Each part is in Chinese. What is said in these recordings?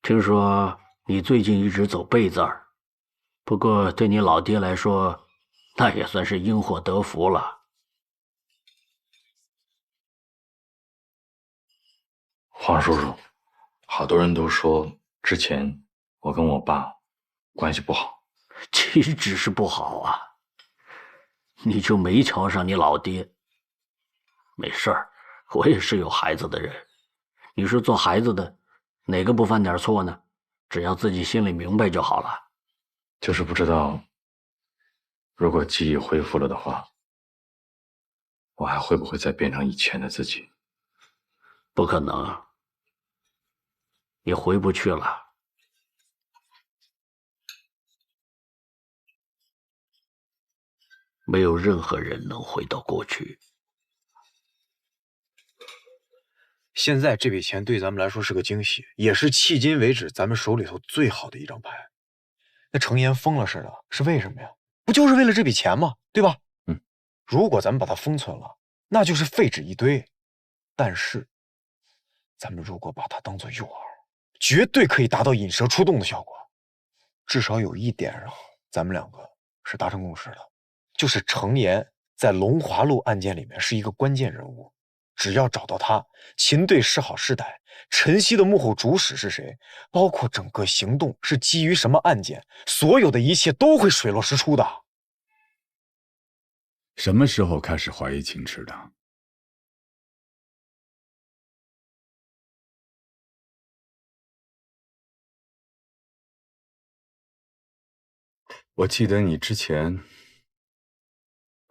听说你最近一直走背字儿，不过对你老爹来说，那也算是因祸得福了。黄叔叔，好多人都说之前我跟我爸关系不好，岂止是不好啊，你就没瞧上你老爹。没事儿，我也是有孩子的人。你是做孩子的，哪个不犯点错呢？只要自己心里明白就好了。就是不知道，如果记忆恢复了的话，我还会不会再变成以前的自己？不可能，你回不去了。没有任何人能回到过去。现在这笔钱对咱们来说是个惊喜，也是迄今为止咱们手里头最好的一张牌。那程岩疯了似的，是为什么呀？不就是为了这笔钱吗？对吧？如果咱们把它封存了，那就是废纸一堆。但是，咱们如果把它当做诱饵，绝对可以达到引蛇出洞的效果。至少有一点上，咱们两个是达成共识的，就是程岩在龙华路案件里面是一个关键人物。只要找到他，秦队是好是歹，陈曦的幕后主使是谁，包括整个行动是基于什么案件，所有的一切都会水落石出的。什么时候开始怀疑秦池的？我记得你之前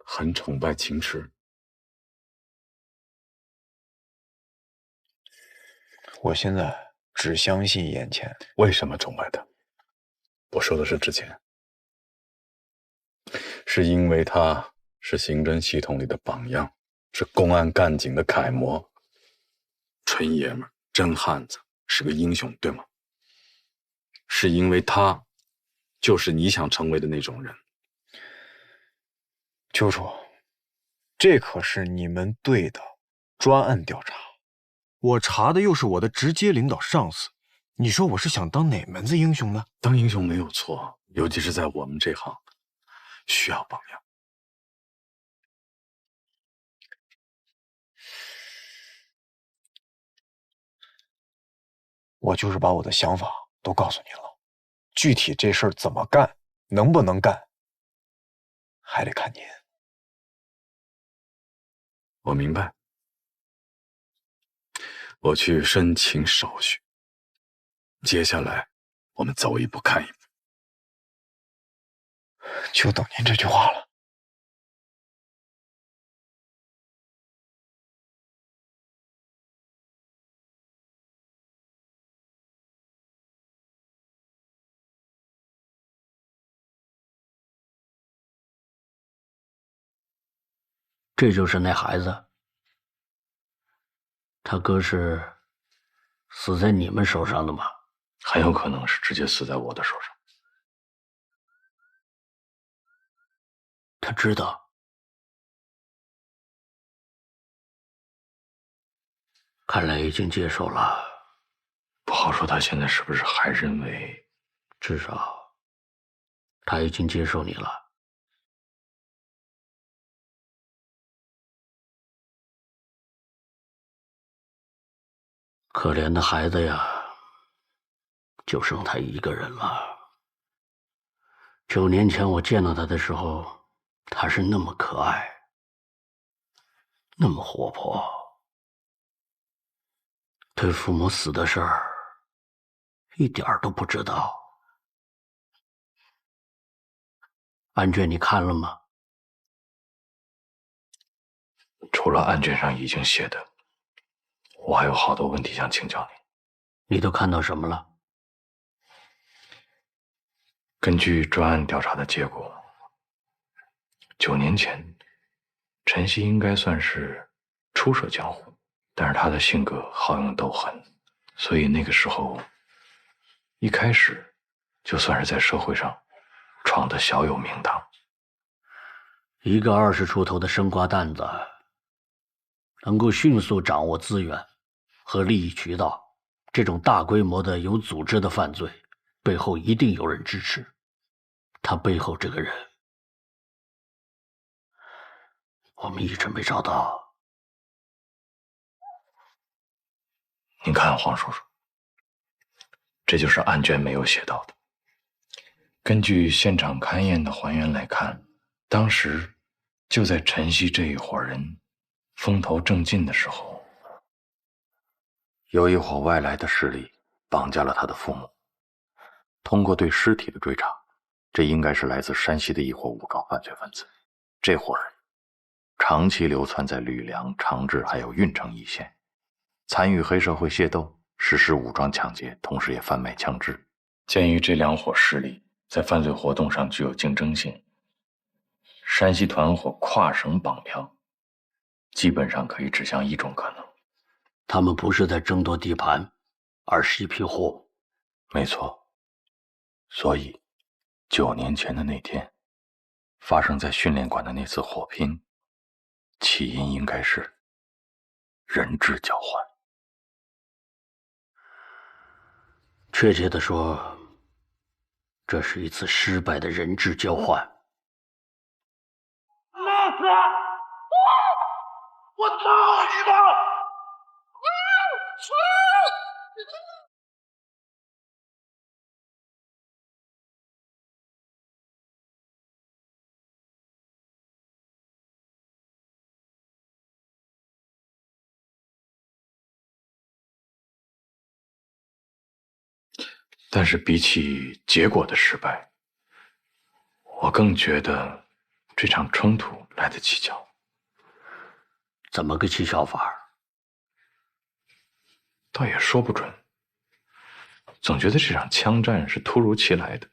很崇拜秦池。我现在只相信眼前。为什么崇拜他？我说的是之前，是因为他是刑侦系统里的榜样，是公安干警的楷模，纯爷们儿，真汉子，是个英雄，对吗？是因为他就是你想成为的那种人。舅舅，这可是你们队的专案调查，我查的又是我的直接领导上司，你说我是想当哪门子英雄呢？当英雄没有错，尤其是在我们这行，需要榜样。我就是把我的想法都告诉你了，具体这事儿怎么干，能不能干，还得看您。我明白，我去申请手续，接下来我们走一步看一步。就等您这句话了。这就是那孩子，他哥是死在你们手上的吗？很有可能是直接死在我的手上。他知道，看来已经接受了。不好说他现在是不是还认为，至少他已经接受你了。可怜的孩子呀，就剩他一个人了。9年前我见到他的时候，他是那么可爱，那么活泼，对父母死的事儿一点儿都不知道。案卷你看了吗？除了案卷上已经写的，我还有好多问题想请教你。你都看到什么了？根据专案调查的结果，9年前，陈曦应该算是初涉江湖，但是他的性格好勇斗狠，所以那个时候一开始就算是在社会上闯得小有名堂。一个20出头的生瓜蛋子，能够迅速掌握资源和利益渠道，这种大规模的有组织的犯罪，背后一定有人支持。他背后这个人，我们一直没找到。您看，黄叔叔，这就是案卷没有写到的。根据现场勘验的还原来看，当时就在陈曦这一伙人风头正劲的时候，有一伙外来的势力绑架了他的父母。通过对尸体的追查，这应该是来自山西的一伙武装犯罪分子。这伙人长期流窜在吕梁、长治还有运城一线，参与黑社会械斗，实施武装抢劫，同时也贩卖枪支。鉴于这两伙势力在犯罪活动上具有竞争性，山西团伙跨省绑票，基本上可以指向一种可能：他们不是在争夺地盘，而是一批货。没错。所以9年前的那天发生在训练馆的那次火拼，起因应该是人质交换。确切地说，这是一次失败的人质交换。老子，我操你妈！但是比起结果的失败，我更觉得这场冲突来得蹊跷。怎么个蹊跷法？倒也说不准，总觉得这场枪战是突如其来的。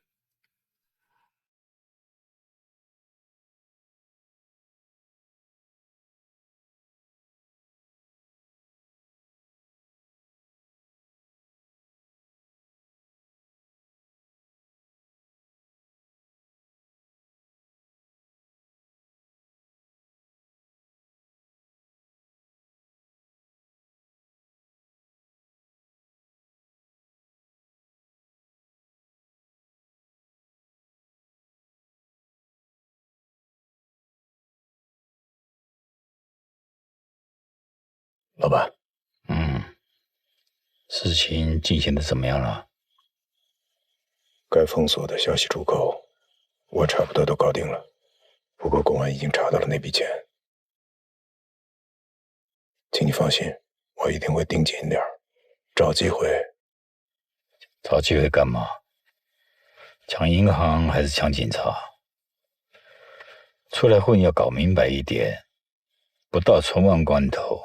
老板，事情进行的怎么样了？该封锁的消息出口，我差不多都搞定了。不过公安已经查到了那笔钱，请你放心，我一定会盯紧一点，找机会。找机会干嘛？抢银行还是抢警察？出来混要搞明白一点，不到存亡关头，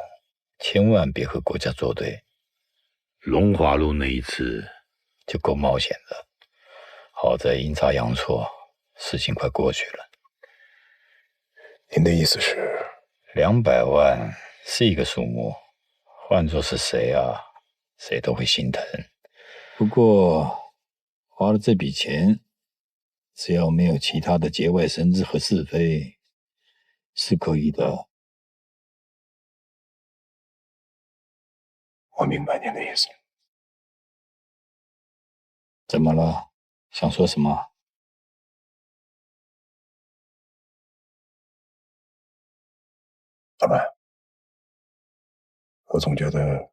千万别和国家作对。龙华路那一次就够冒险的，好在阴差阳错，事情快过去了。您的意思是？200万是一个数目，换作是谁啊，谁都会心疼。不过花了这笔钱，只要没有其他的节外生枝和是非，是可以的。我明白您的意思。怎么了？想说什么？老板，我总觉得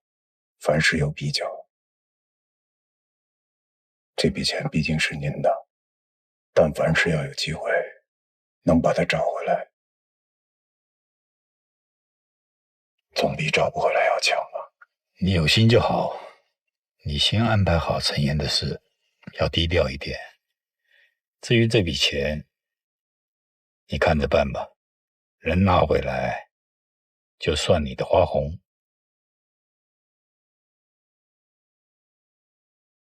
凡事有比较。这笔钱毕竟是您的，但凡是要有机会能把它找回来，总比找不回来要强吧。你有心就好，你先安排好陈岩的事，要低调一点。至于这笔钱，你看着办吧，人拿回来就算你的花红。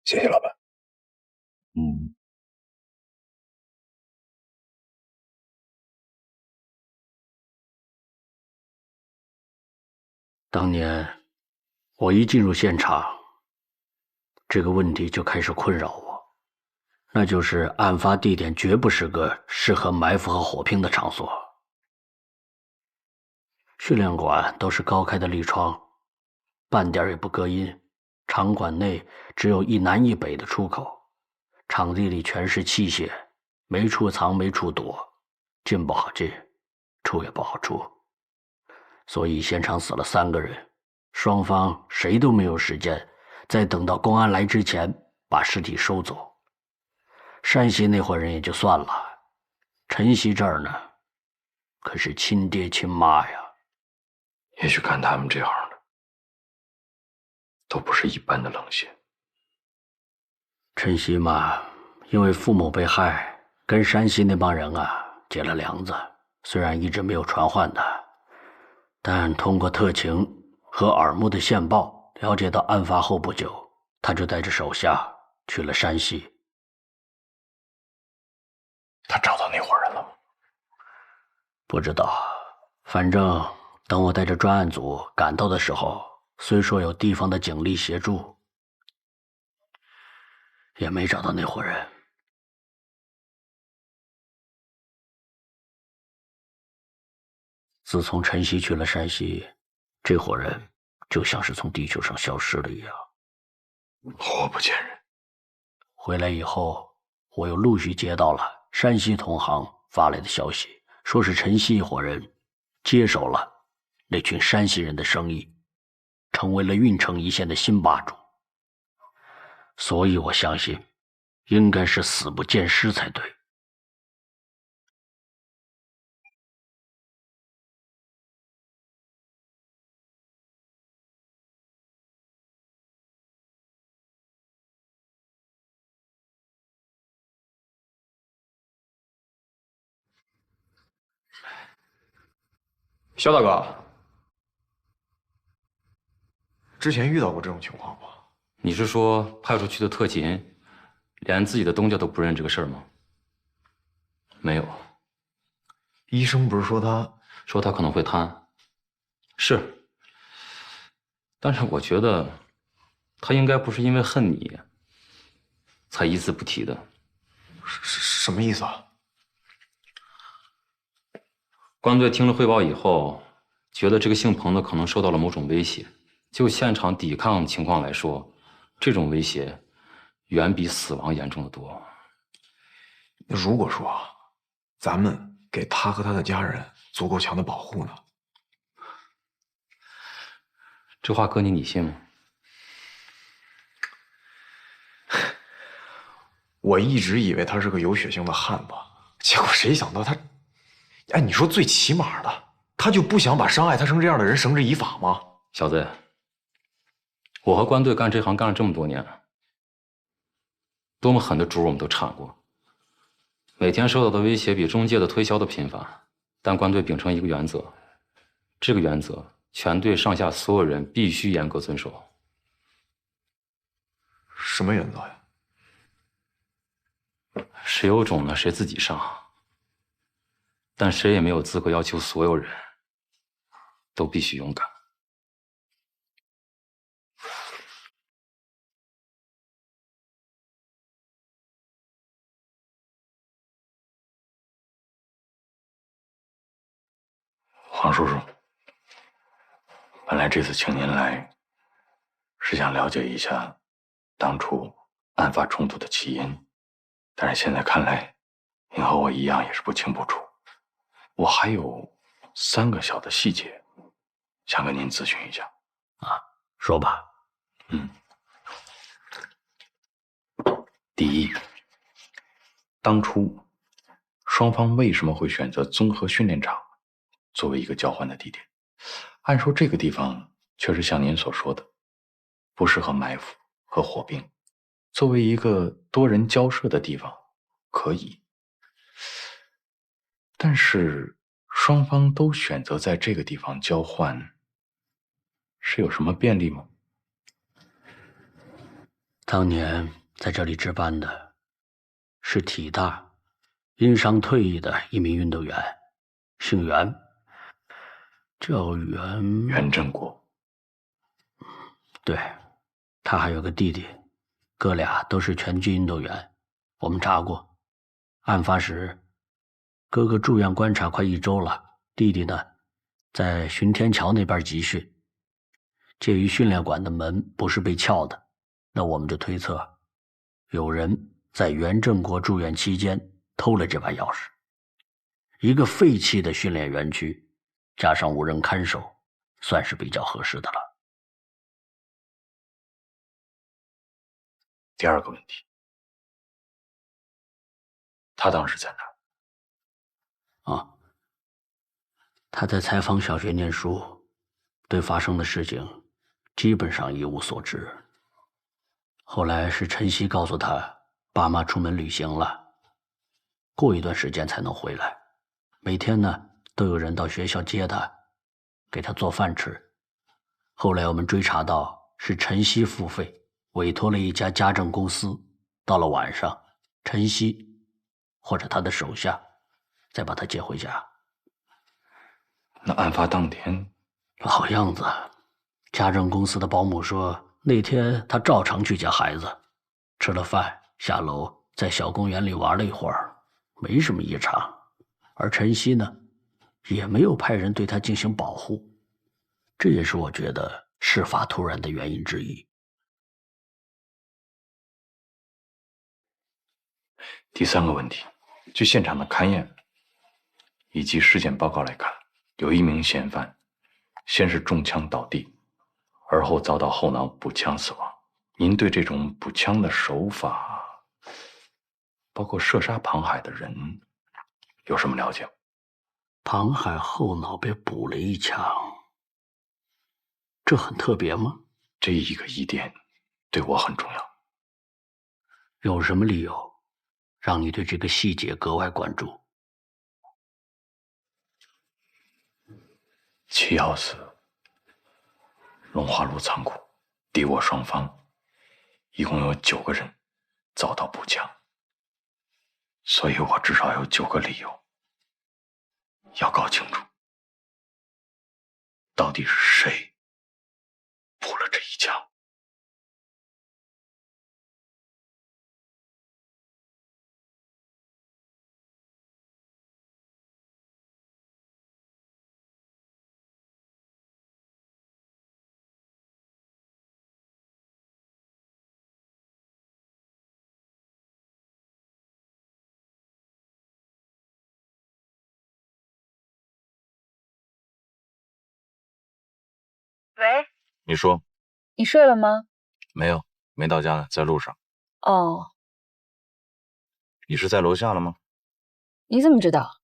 谢谢老板。当年我一进入现场，这个问题就开始困扰我，那就是案发地点绝不是个适合埋伏和火拼的场所。训练馆都是高开的立窗，半点也不隔音，场馆内只有一南一北的出口，场地里全是器械，没处藏没处躲，进不好进，出也不好出。所以现场死了3个人，双方谁都没有时间在等到公安来之前把尸体收走。山西那伙人也就算了，陈曦这儿呢，可是亲爹亲妈呀。也许看他们这行的，都不是一般的冷血。陈曦嘛，因为父母被害，跟山西那帮人啊结了梁子，虽然一直没有传唤他，但通过特情和耳目的线报了解到，案发后不久，他就带着手下去了山西。他找到那伙人了吗？不知道，反正等我带着专案组赶到的时候，虽说有地方的警力协助，也没找到那伙人。自从陈曦去了山西，这伙人就像是从地球上消失了一样，活不见人。回来以后，我又陆续接到了山西同行发来的消息，说是陈曦一伙人接手了那群山西人的生意，成为了运城一线的新霸主。所以我相信，应该是死不见尸才对。肖大哥，之前遇到过这种情况吗？你是说派出去的特勤连自己的东家都不认这个事儿吗？没有。医生不是说他可能会贪，是，但是我觉得他应该不是因为恨你才一字不提的。什么意思啊？关队听了汇报以后，觉得这个姓彭的可能受到了某种威胁。就现场抵抗情况来说，这种威胁远比死亡严重的多。那如果说咱们给他和他的家人足够强的保护呢？这话搁你信吗？我一直以为他是个有血性的汉子，结果谁想到他……哎，你说最起码的，他就不想把伤害他成这样的人绳之以法吗？小子，我和关队干这行干了这么多年，多么狠的主我们都铲过，每天受到的威胁比中介的推销都频繁，但关队秉承一个原则，这个原则全队上下所有人必须严格遵守。什么原则呀？谁有种呢，谁自己上，但谁也没有资格要求所有人都必须勇敢。黄叔叔，本来这次请您来，是想了解一下当初案发冲突的起因，但是现在看来，您和我一样也是不清不楚。我还有3个小的细节，想跟您咨询一下。说吧。第一，当初双方为什么会选择综合训练场作为一个交换的地点？按说这个地方确实像您所说的，不适合埋伏和火并，作为一个多人交涉的地方可以，但是双方都选择在这个地方交换，是有什么便利吗？当年在这里值班的是体大因伤退役的一名运动员，姓袁，叫袁振国。对，他还有个弟弟，哥俩都是拳击运动员。我们查过，案发时哥哥住院观察快1周了，弟弟呢在巡天桥那边集训。鉴于训练馆的门不是被撬的，那我们就推测，有人在袁振国住院期间偷了这把钥匙。一个废弃的训练园区，加上无人看守，算是比较合适的了。第二个问题，他当时在哪儿？他在采访小学念书，对发生的事情基本上一无所知。后来是晨曦告诉他，爸妈出门旅行了，过一段时间才能回来。每天呢，都有人到学校接他，给他做饭吃。后来我们追查到，是晨曦付费委托了一家家政公司，到了晚上，晨曦或者他的手下再把他接回家。那案发当天，老样子，家政公司的保姆说，那天他照常去接孩子，吃了饭，下楼在小公园里玩了一会儿，没什么异常。而晨曦呢，也没有派人对他进行保护，这也是我觉得事发突然的原因之一。第三个问题，据现场的勘验以及尸检报告来看，有一名嫌犯先是中枪倒地，而后遭到后脑补枪死亡。您对这种补枪的手法，包括射杀庞海的人，有什么了解？庞海后脑被补了一枪，这很特别吗？这一个疑点对我很重要。有什么理由让你对这个细节格外关注？7药寺龙华路仓库敌我双方一共有9个人遭到补枪，所以我至少有9个理由要搞清楚，到底是谁补了这一枪。喂，你说。你睡了吗？没有，没到家呢，在路上。哦，你是在楼下了吗？你怎么知道？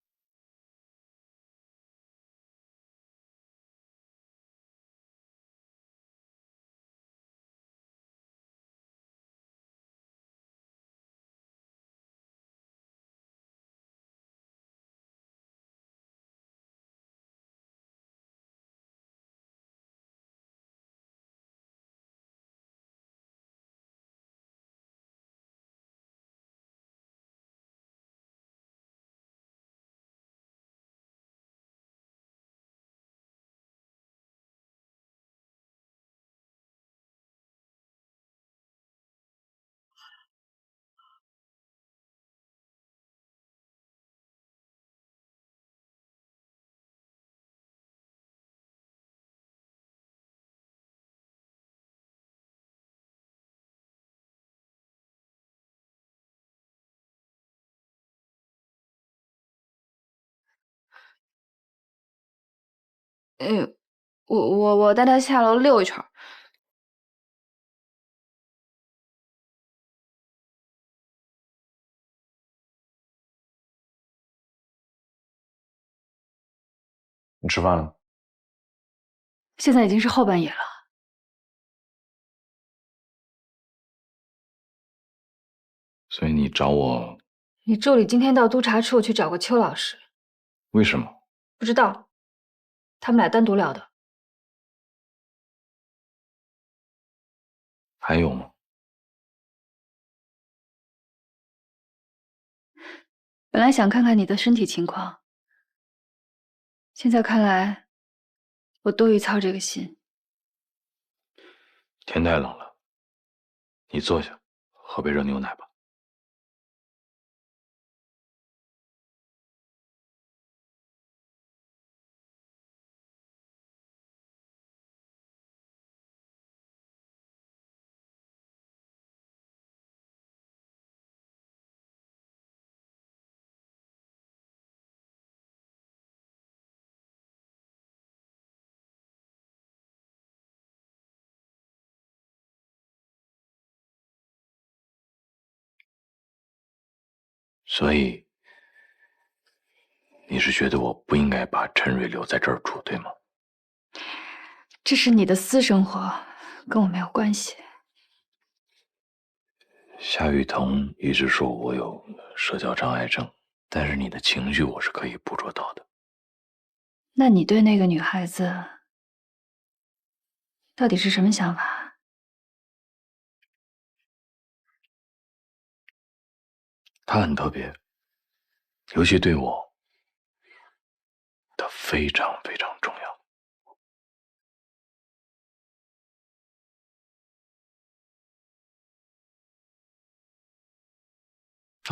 我带他下楼溜一圈。你吃饭了？现在已经是后半夜了。所以你找我，你助理今天到督察处去找过邱老师，为什么？不知道，他们俩单独聊的。还有吗？本来想看看你的身体情况，现在看来，我多余操这个心。天太冷了，你坐下，喝杯热牛奶吧。所以你是觉得我不应该把陈蕊留在这儿住，对吗？这是你的私生活，跟我没有关系。夏雨桐一直说我有社交障碍症，但是你的情绪我是可以捕捉到的。那你对那个女孩子到底是什么想法？她很特别，尤其对我，她非常非常重要。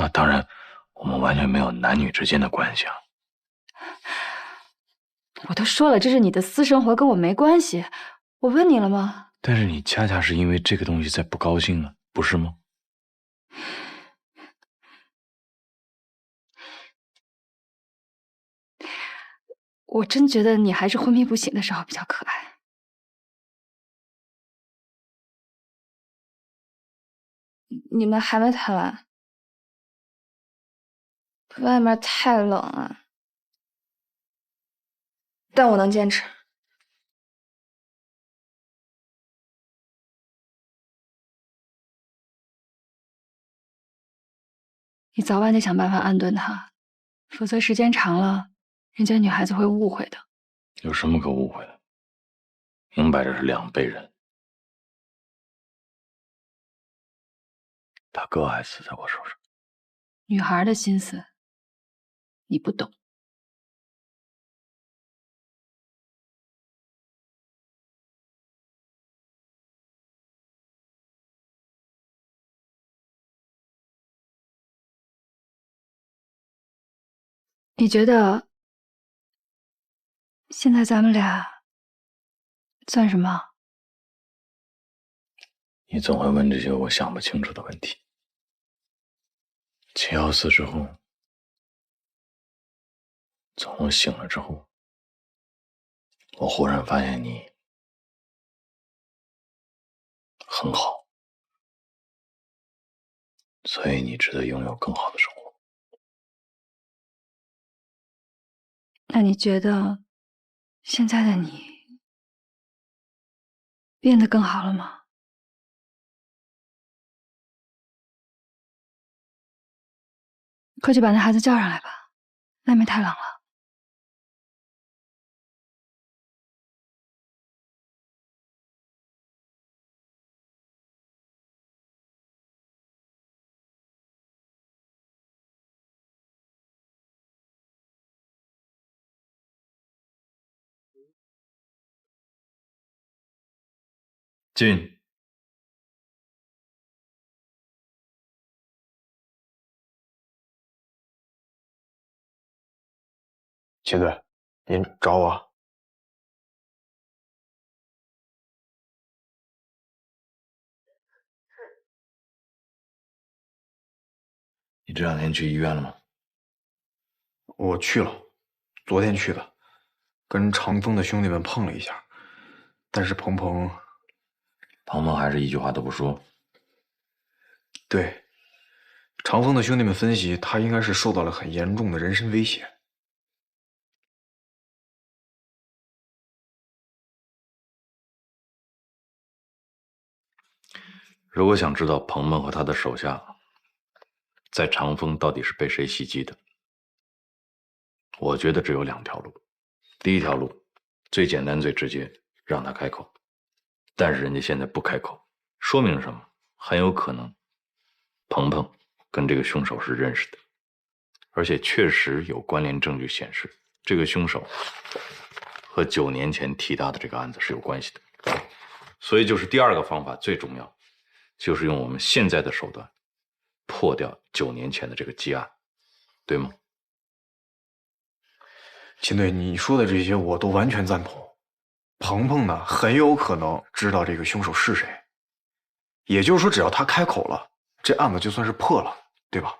当然，我们完全没有男女之间的关系啊。我都说了，这是你的私生活，跟我没关系。我问你了吗？但是你恰恰是因为这个东西在不高兴呢，不是吗？我真觉得你还是昏迷不醒的时候比较可爱。你们还没谈完？外面太冷了，但我能坚持。你早晚得想办法安顿她，否则时间长了，人家女孩子会误会的。有什么可误会的？明摆着是两辈人。他哥还死在我手上。女孩的心思，你不懂。你觉得现在咱们俩算什么？你总会问这些我想不清楚的问题。714之后，从我醒了之后，我忽然发现你很好，所以你值得拥有更好的生活。那你觉得现在的你变得更好了吗？快去把那孩子叫上来吧，外面太冷了。进。秦队，您找我？你这2天去医院了吗？我去了，昨天去的，跟长风的兄弟们碰了一下，但是鹏鹏还是一句话都不说。对，长风的兄弟们分析，他应该是受到了很严重的人身威胁。如果想知道鹏鹏和他的手下在长风到底是被谁袭击的，我觉得只有2条路。第一条路最简单最直接，让他开口，但是人家现在不开口，说明什么？很有可能鹏鹏跟这个凶手是认识的，而且确实有关联证据显示这个凶手和9年前提到的这个案子是有关系的。所以就是第2个方法最重要，就是用我们现在的手段破掉9年前的这个积案，对吗？秦队，你说的这些我都完全赞同。鹏鹏呢，很有可能知道这个凶手是谁，也就是说，只要他开口了，这案子就算是破了，对吧？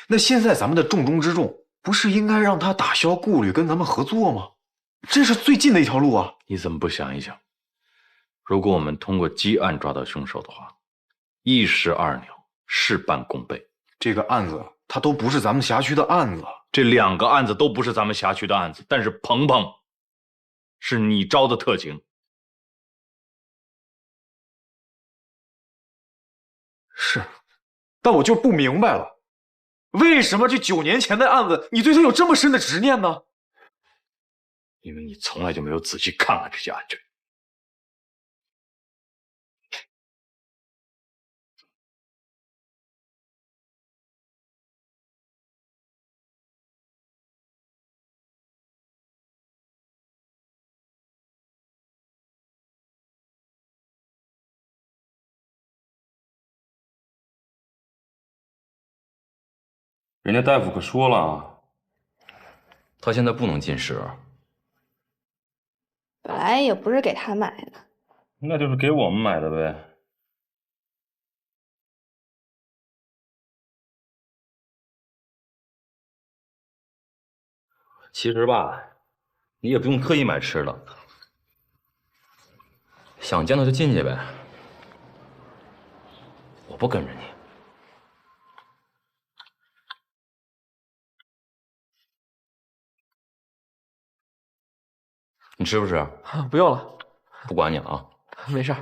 那现在咱们的重中之重，不是应该让他打消顾虑，跟咱们合作吗？这是最近的一条路啊！你怎么不想一想，如果我们通过积案抓到凶手的话，一石二鸟，事半功倍。这个案子它都不是咱们辖区的案子。这2个案子都不是咱们辖区的案子，但是鹏鹏是你招的特警。是，但我就不明白了，为什么这9年前的案子你对他有这么深的执念呢？因为你从来就没有仔细看看这些案卷。人家大夫可说了啊，他现在不能进食。本来也不是给他买的，那就是给我们买的呗。其实吧，你也不用特意买吃的，想见他就进去呗。我不跟着你。你吃不吃？不用了，不管你了啊。没事。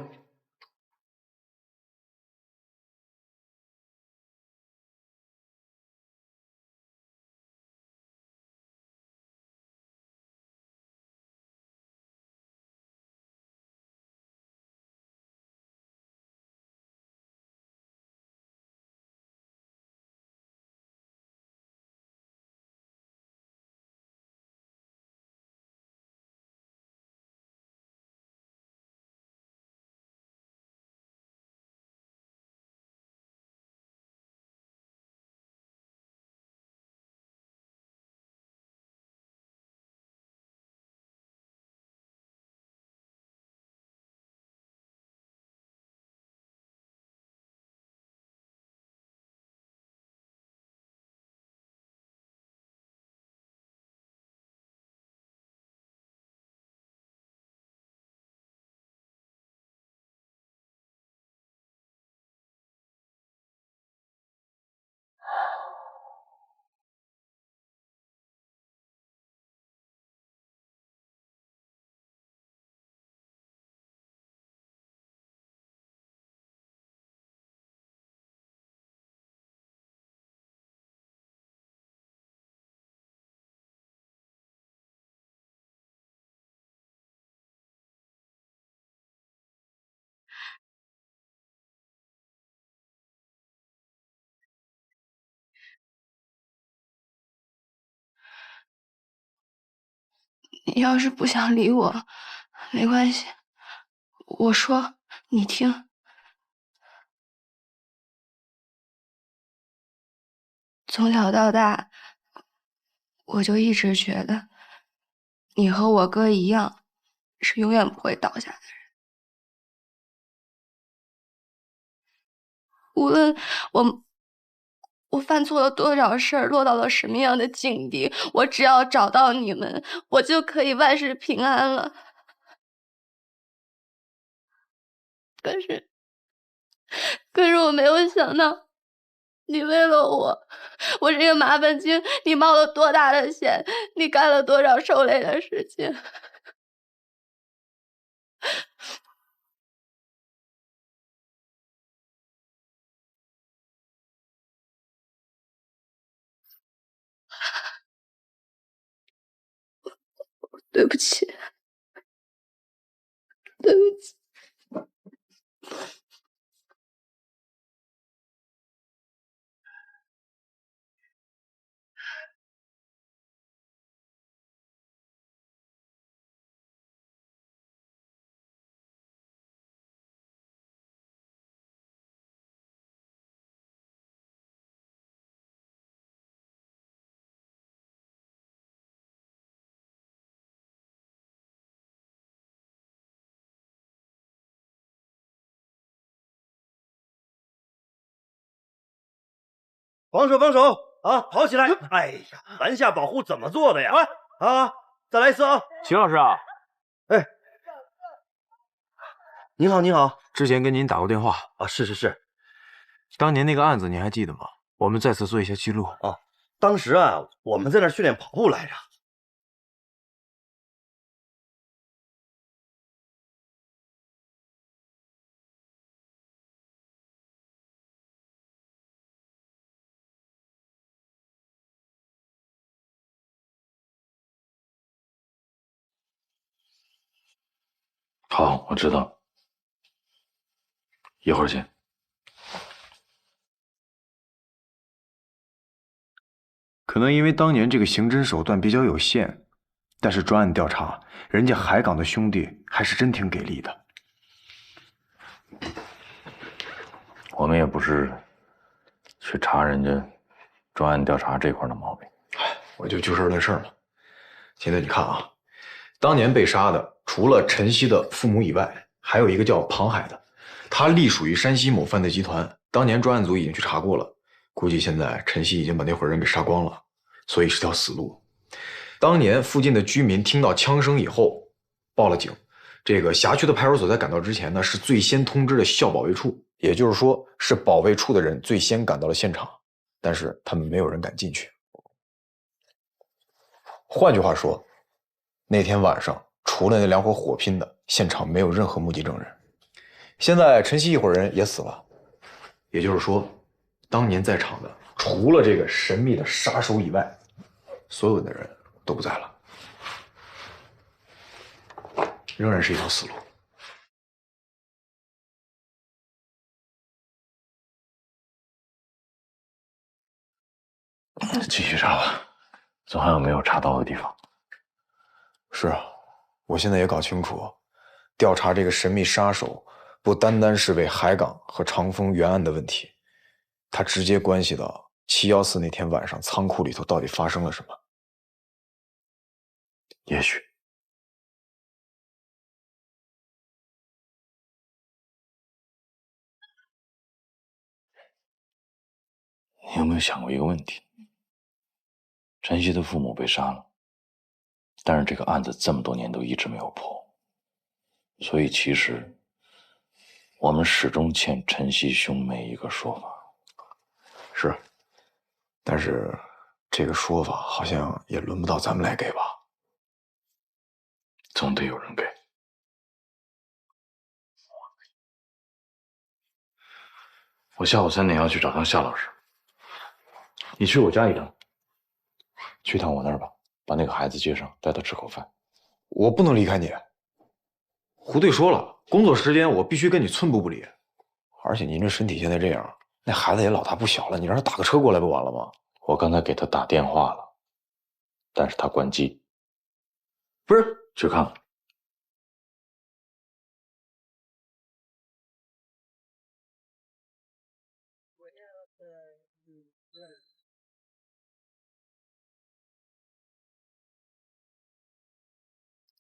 你要是不想理我，没关系，我说你听。从小到大，我就一直觉得你和我哥一样，是永远不会倒下的人。无论我犯错了多少事儿，落到了什么样的境地，我只要找到你们，我就可以万事平安了。可是我没有想到，你为了我这个麻烦精，你冒了多大的险，你干了多少受累的事情。对不起，对不起。防守，防守啊！跑起来！哎呀，篮下保护怎么做的呀？啊，再来一次啊！秦老师啊，哎，您好，您好，之前跟您打过电话啊，是。当年那个案子您还记得吗？我们再次做一下记录啊。当时啊，我们在那儿训练跑步来着。好，我知道，一会儿见。可能因为当年这个刑侦手段比较有限，但是专案调查，人家海港的兄弟还是真挺给力的。我们也不是去查人家专案调查这块的毛病。我就事论事嘛。现在你看啊，当年被杀的除了陈曦的父母以外，还有一个叫庞海的，他隶属于山西某犯罪集团。当年专案组已经去查过了，估计现在陈曦已经把那伙人给杀光了，所以是条死路。当年附近的居民听到枪声以后报了警，这个辖区的派出所在赶到之前呢，是最先通知的校保卫处，也就是说是保卫处的人最先赶到了现场，但是他们没有人敢进去。换句话说，那天晚上除了那2伙火拼的，现场没有任何目击证人。现在陈曦一伙人也死了，也就是说，当年在场的除了这个神秘的杀手以外，所有的人都不在了，仍然是一条死路。继续查吧，总还有没有查到的地方。是啊，我现在也搞清楚，调查这个神秘杀手，不单单是为海港和长丰原案的问题，它直接关系到714那天晚上仓库里头到底发生了什么。也许。你有没有想过一个问题？陈曦的父母被杀了，但是这个案子这么多年都一直没有破，所以其实我们始终欠陈曦兄妹一个说法。是，但是这个说法好像也轮不到咱们来给吧？总得有人给。我下午3点要去找趟夏老师，你去我家一趟，去趟我那儿吧，把那个孩子接上，带他吃口饭。我不能离开你。胡队说了，工作时间我必须跟你寸步不离。而且您这身体现在这样，那孩子也老大不小了，你让他打个车过来不完了吗？我刚才给他打电话了，但是他关机。不是，去看看。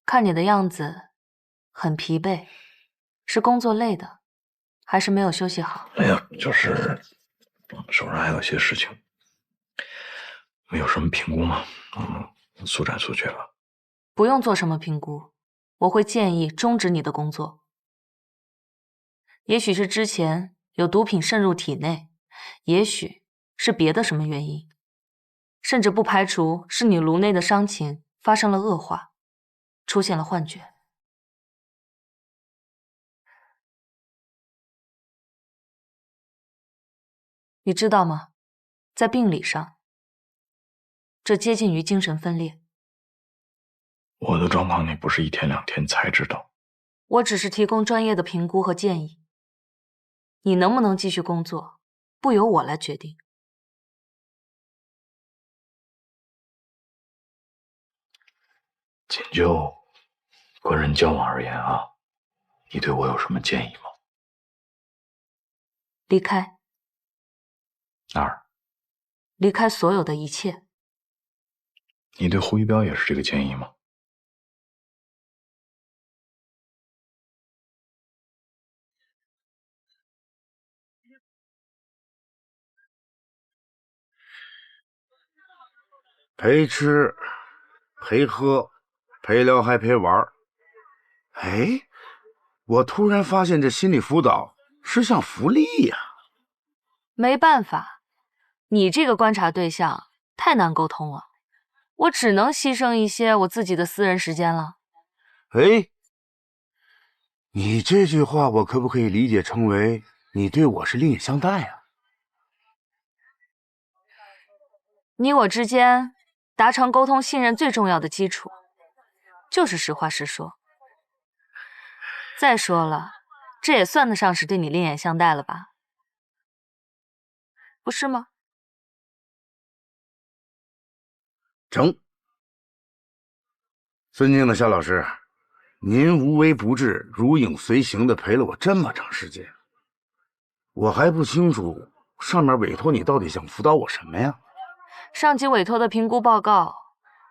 看你的样子很疲惫，是工作累的，还是没有休息好？哎呀，就是手上还有些事情，没有什么评估嘛，速战速决吧。不用做什么评估，我会建议终止你的工作。也许是之前有毒品渗入体内，也许是别的什么原因，甚至不排除是你颅内的伤情发生了恶化，出现了幻觉。你知道吗？在病理上，这接近于精神分裂。我的状况你不是1天2天才知道。我只是提供专业的评估和建议，你能不能继续工作，不由我来决定。仅就官人交往而言啊，你对我有什么建议吗？离开。哪儿？离开所有的一切。你对胡一彪也是这个建议吗？陪吃，陪喝，陪聊还陪玩。哎，我突然发现这心理辅导是项福利呀。没办法，你这个观察对象太难沟通了，我只能牺牲一些我自己的私人时间了。哎，你这句话我可不可以理解成为你对我是另眼相待啊？你我之间达成沟通信任最重要的基础，就是实话实说。再说了，这也算得上是对你另眼相待了吧？不是吗？成。尊敬的夏老师，您无微不至、如影随形的陪了我这么长时间，我还不清楚上面委托你到底想辅导我什么呀？上级委托的评估报告，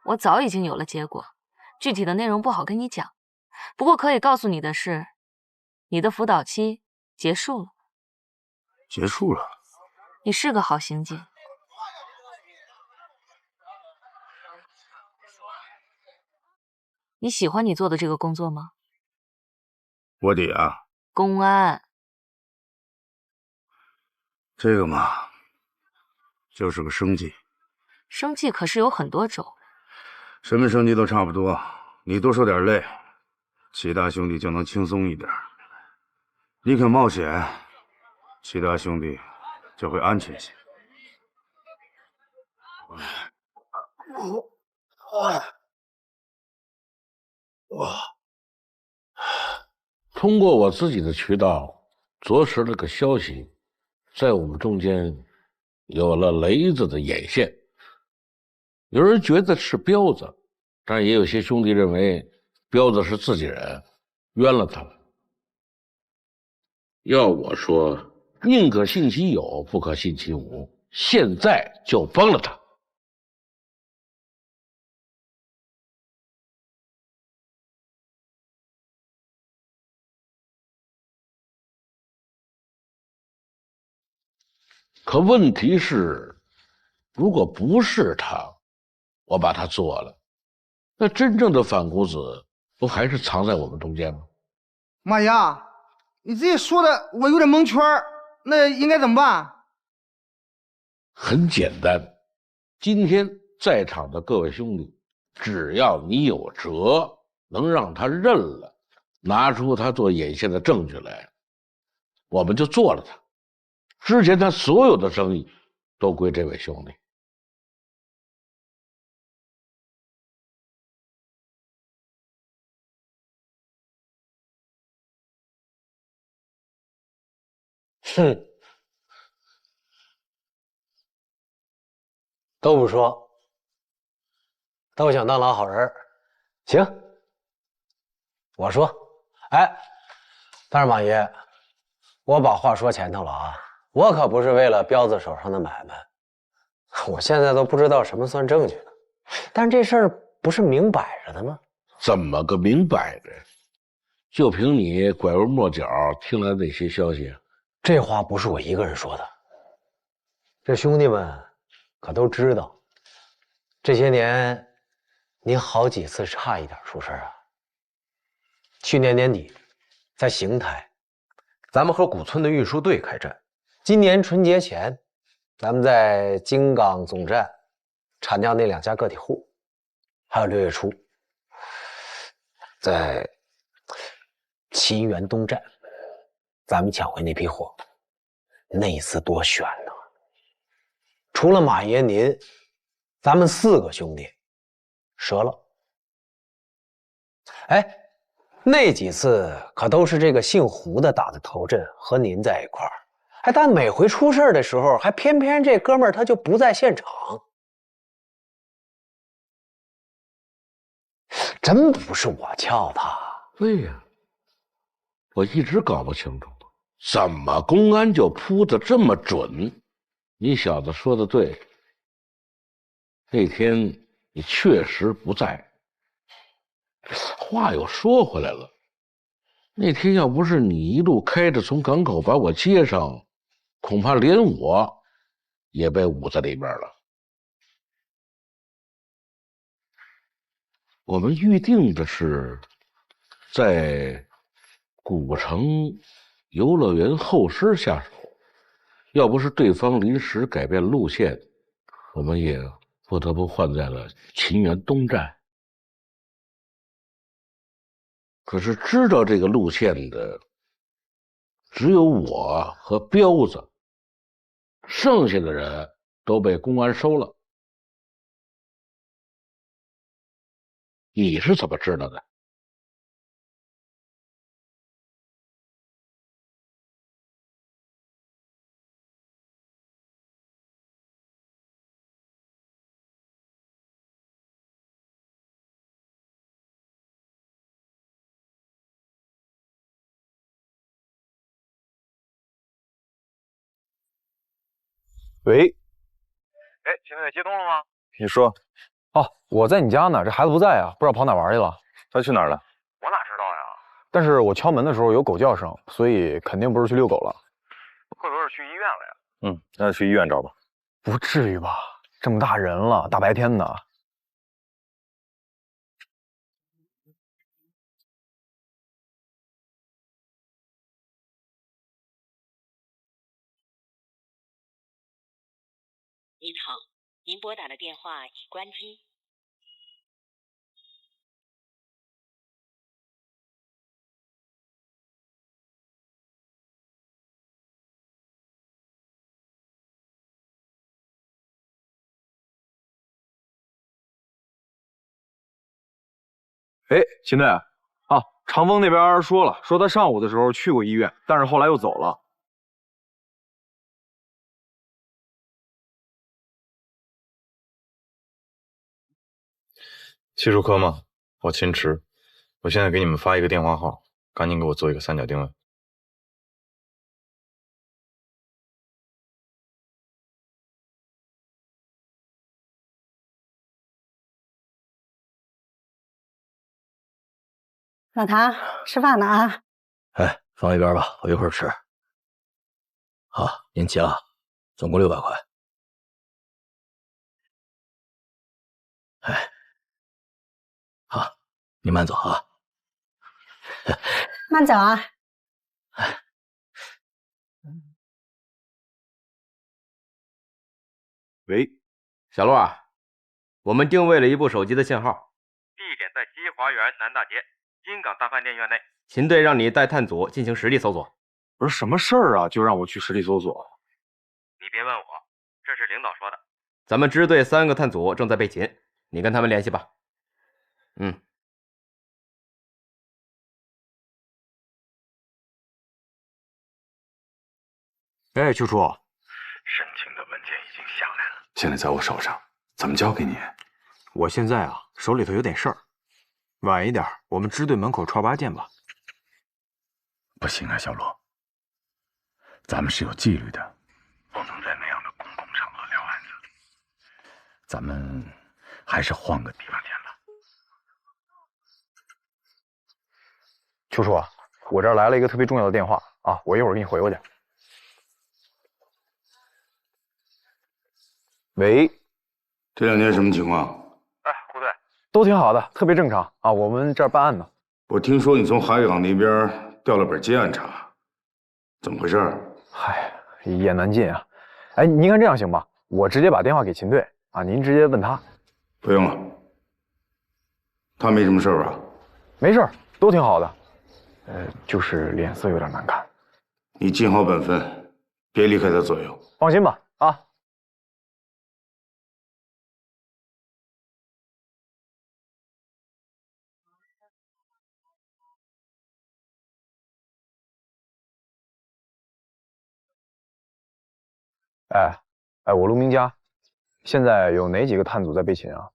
我早已经有了结果，具体的内容不好跟你讲。不过可以告诉你的是，你的辅导期结束了。结束了？你是个好刑警。你喜欢你做的这个工作吗？我得啊。公安。这个嘛，就是个生计。生计可是有很多种。什么生计都差不多，你多受点累，其他兄弟就能轻松一点。你肯冒险，其他兄弟就会安全些。通过我自己的渠道着实了个消息，在我们中间有了雷子的眼线。有人觉得是彪子，但也有些兄弟认为彪子是自己人，冤了他们。要我说，宁可信其有，不可信其无，现在就帮了他。可问题是，如果不是他，我把他做了，那真正的反骨子不还是藏在我们中间吗？妈呀，你这说的我有点蒙圈，那应该怎么办？很简单，今天在场的各位兄弟，只要你有辙，能让他认了，拿出他做眼线的证据来，我们就做了他。之前他所有的生意都归这位兄弟。哼，都不说，都想当老好人。行，我说，哎，但是马爷，我把话说前头了啊，我可不是为了彪子手上的买卖，我现在都不知道什么算证据了。但是这事儿不是明摆着的吗？怎么个明摆着？就凭你拐弯抹角听来的那些消息，这话不是我一个人说的，这兄弟们可都知道。这些年，您好几次差一点出事啊。去年年底，在邢台，咱们和古村的运输队开战；今年春节前，咱们在京港总站铲掉那2家个体户；还有6月初，在秦园东站，咱们抢回那批货。那一次多悬呐！除了马爷您，咱们4个兄弟折了。哎，那几次可都是这个姓胡的打的头阵，和您在一块儿。哎，但每回出事的时候，还偏偏这哥们儿他就不在现场，真不是我撬他。对呀，我一直搞不清楚，怎么公安就扑得这么准？你小子说的对，那天你确实不在。话又说回来了，那天要不是你一路开着从港口把我接上，恐怕连我也被捂在里边了。我们预定的是在古城游乐园后师下手，要不是对方临时改变路线，我们也不得不换在了秦原东站。可是知道这个路线的只有我和彪子，剩下的人都被公安收了。你是怎么知道的？喂，哎，秦队接通了吗？你说，哦，我在你家呢，这孩子不在啊，不知道跑哪玩去了。他去哪儿了？我哪知道呀？但是我敲门的时候有狗叫声，所以肯定不是去遛狗了。会不会是去医院了呀？嗯，那去医院找吧。不至于吧？这么大人了，大白天的。您好，您拨打的电话已关机。哎，秦队，啊，长风那边说了，说他上午的时候去过医院，但是后来又走了。技术科吗？我秦池，我现在给你们发一个电话号，赶紧给我做一个3角定位。老唐，吃饭呢啊？哎，放一边吧，我一会儿吃。好，您结了，总共600块。哎，好，你慢走啊。慢走啊。喂，小陆啊，我们定位了一部手机的信号，地点在西华园南大街金港大饭店院内。秦队让你带探组进行实地搜索。不是什么事儿啊，就让我去实地搜索？你别问我，这是领导说的。咱们支队3个探组正在备勤，你跟他们联系吧。嗯。哎，秋初，申请的文件已经下来了，现在在我手上，怎么交给你？我现在啊手里头有点事儿，晚一点我们支队门口串8见吧。不行啊，小罗，咱们是有纪律的，不能在那样的公共场合聊案子。咱们还是换个地方见吧。秋初，我这儿来了一个特别重要的电话啊，我一会儿给你回过去。喂，这2天什么情况？哎，胡队，都挺好的，特别正常啊。我们这儿办案呢。我听说你从海港那边调了本接案查，怎么回事？嗨，一言难尽啊。哎，您看这样行吗？我直接把电话给秦队啊，您直接问他。不用了，他没什么事吧？没事，都挺好的。就是脸色有点难看。你尽好本分，别离开他左右。放心吧，啊。哎，我陆明佳，现在有哪几个探组在备勤啊？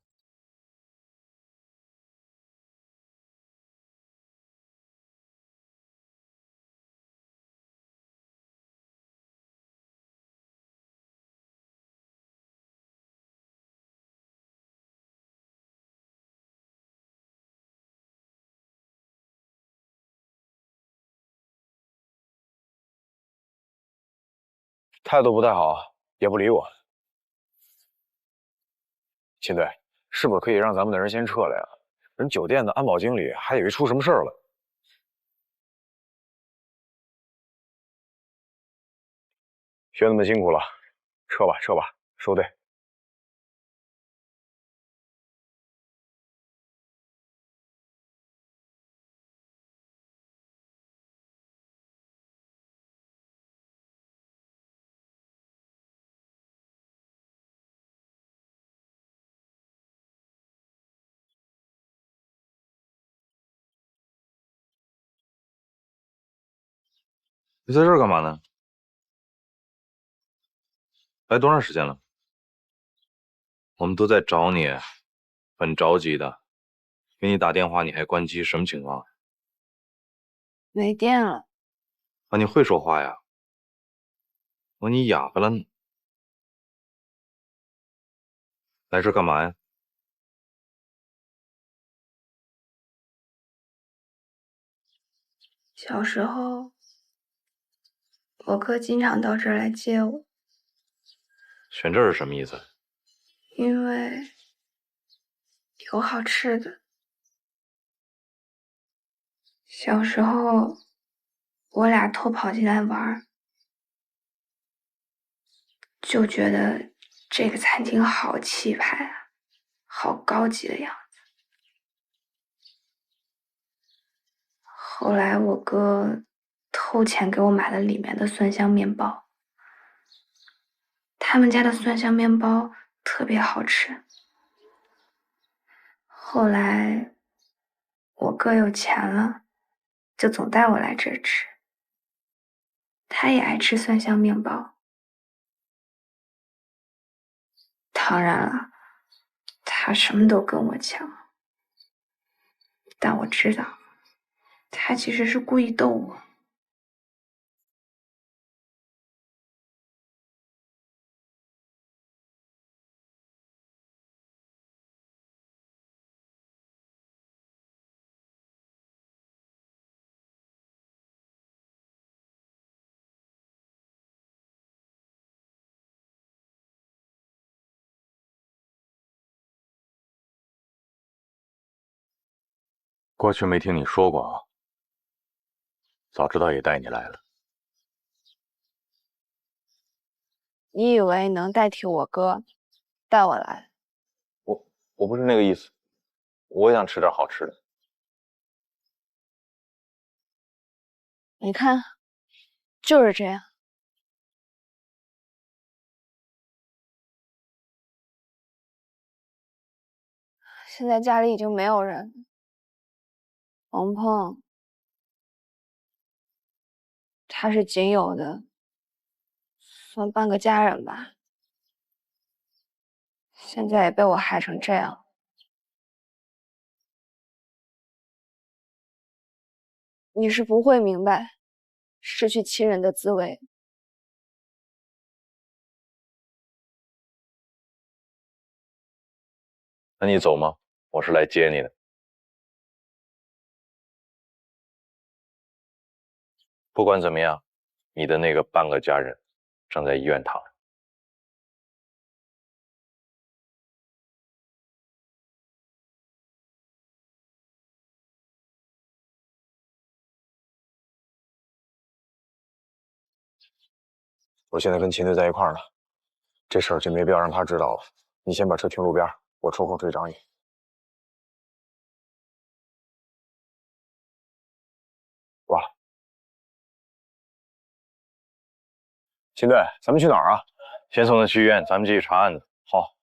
态度不太好，也不理我。秦队，是不是可以让咱们的人先撤了呀？人酒店的安保经理还以为出什么事儿了。学子们辛苦了，撤吧，撤吧，收队。你在这儿干嘛呢？来多长时间了？我们都在找你，很着急的。给你打电话你还关机，什么情况？没电了。啊，你会说话呀？我你哑巴了呢。来这干嘛呀？小时候，我哥经常到这儿来接我，选这儿是什么意思？因为有好吃的。小时候，我俩偷跑进来玩，就觉得这个餐厅好气派啊，好高级的样子。后来我哥偷钱给我买了里面的蒜香面包，他们家的蒜香面包特别好吃。后来我哥有钱了，就总带我来这儿吃。他也爱吃蒜香面包。当然了，他什么都跟我抢，但我知道，他其实是故意逗我。过去没听你说过啊，早知道也带你来了。你以为能代替我哥带我来？我不是那个意思，我也想吃点好吃的。你看，就是这样。现在家里已经没有人，王鹏，他是仅有的，算半个家人吧。现在也被我害成这样。你是不会明白失去亲人的滋味。那你走吗？我是来接你的。不管怎么样，你的那个半个家人正在医院躺着。我现在跟秦队在一块儿呢，这事儿就没必要让他知道了。你先把车停路边，我抽空追找你。挂了。秦队，咱们去哪儿啊？先送他去医院，咱们继续查案子。好。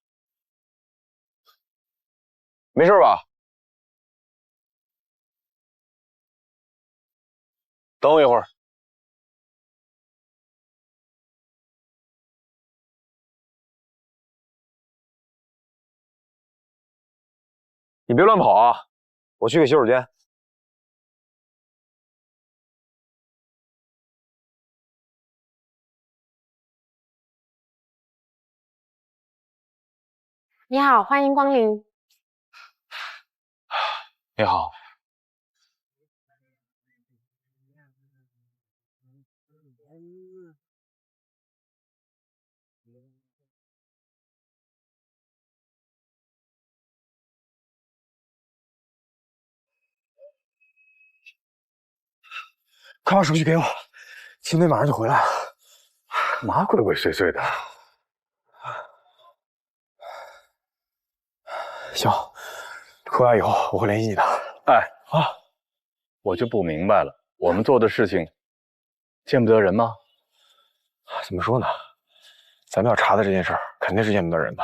没事吧？等我一会儿。你别乱跑啊！我去个洗手间。你好，欢迎光临。你好。快把手机给我，秦队马上就回来了。嘛鬼鬼祟祟的？行，回来以后我会联系你的。哎啊，我就不明白了，我们做的事情见不得人吗？怎么说呢？咱们要查的这件事儿，肯定是见不得人的。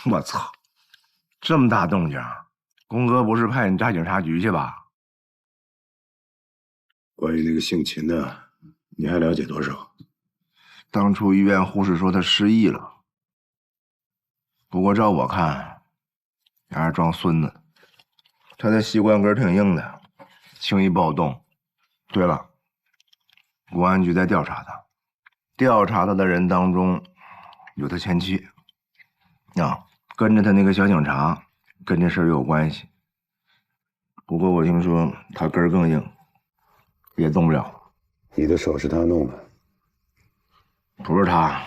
我操，这么大动静！公哥不是派你查警察局去吧？关于那个姓秦的，你还了解多少？当初医院护士说他失忆了，不过照我看，也还是装孙子。他的膝关节挺硬的，轻易暴动。对了，公安局在调查他，调查他的人当中有他前妻。跟着他那个小警察跟这事儿有关系。不过我听说他根儿更硬，也动不了。你的手是他弄的？不是他。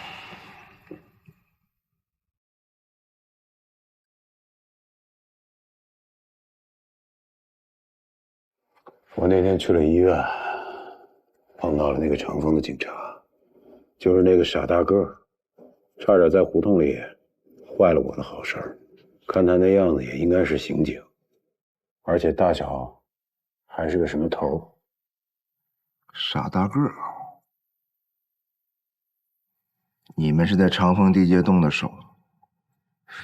我那天去了医院，碰到了那个长风的警察，就是那个傻大个，差点在胡同里坏了我的好事儿。看他那样子，也应该是刑警，而且大小还是个什么头。傻大个，你们是在长风地界动的手。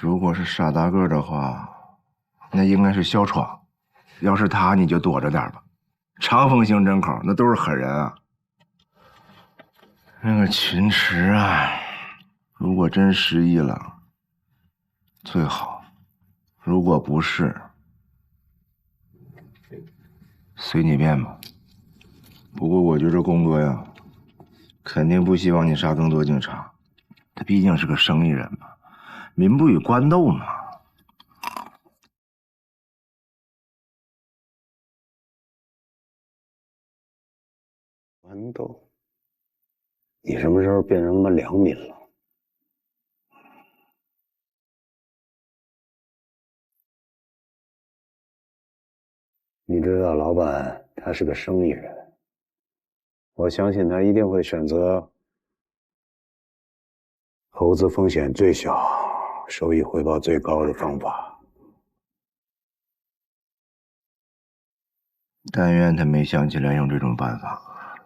如果是傻大个的话，那应该是肖闯。要是他，你就躲着点吧。长风刑侦口那都是狠人啊。那个秦池啊，如果真失忆了，最好。如果不是，随你便吧。不过我觉着公哥呀，肯定不希望你杀更多警察，他毕竟是个生意人嘛，民不与官斗嘛。官斗？你什么时候变成他妈良民了？你知道老板他是个生意人，我相信他一定会选择投资风险最小、收益回报最高的方法。但愿他没想起来用这种办法。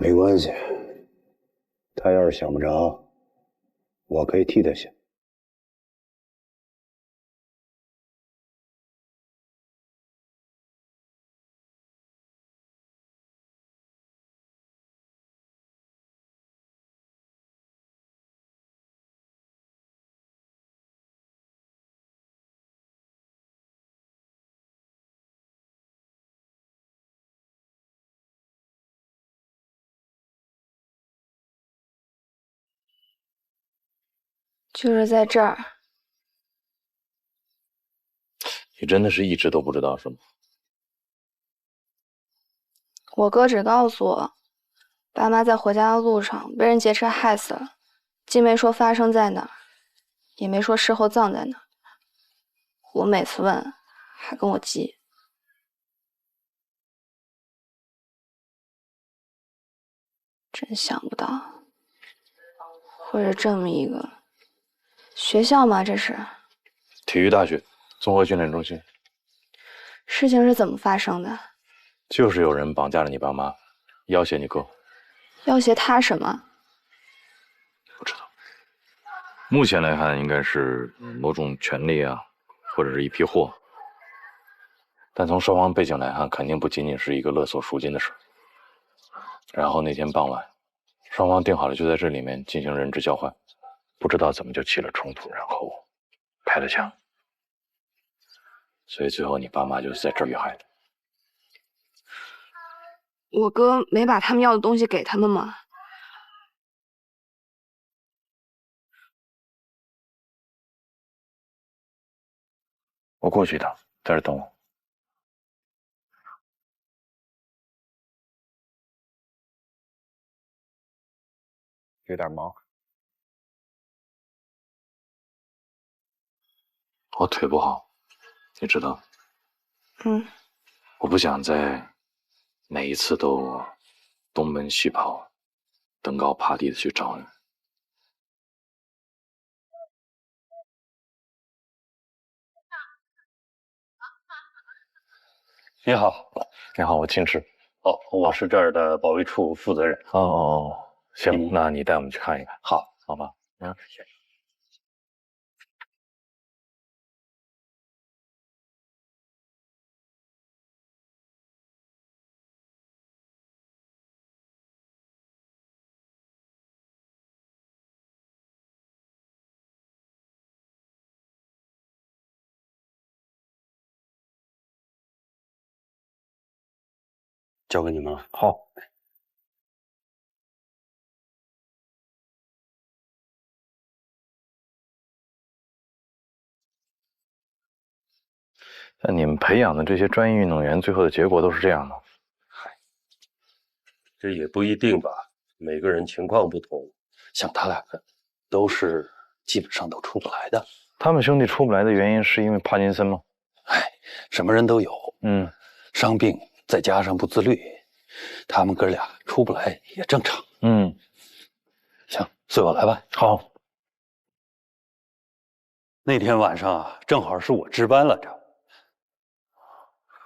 没关系，他要是想不着，我可以替他想。就是在这儿。你真的是一直都不知道是吗？我哥只告诉我，爸妈在回家的路上被人劫车害死了，既没说发生在哪儿，也没说事后葬在哪儿。我每次问，还跟我急。真想不到，会是这么一个学校吗？这是体育大学综合训练中心。事情是怎么发生的？就是有人绑架了你爸妈，要挟你哥。要挟他什么？目前来看，应该是某种权利啊，或者是一批货。但从双方背景来看，肯定不仅仅是一个勒索赎金的事。然后那天傍晚，双方定好了就在这里面进行人质交换，不知道怎么就起了冲突，然后开了枪。所以最后你爸妈就是在这儿遇害的。我哥没把他们要的东西给他们吗？我过去一趟，在这等我。有点忙。我腿不好，你知道。我不想再每一次都东奔西跑，登高爬低的去找你。你好，你好，我青池。哦，我是这儿的保卫处负责人。哦，行，那你带我们去看一看。好，好吧。交给你们了。好。那你们培养的这些专业运动员，最后的结果都是这样吗？这也不一定吧，每个人情况不同。像他俩都是基本上都出不来的。他们兄弟出不来的原因是因为帕金森吗？什么人都有。伤病再加上不自律，他们哥俩出不来也正常。行，随我来吧。好。那天晚上啊，正好是我值班来着。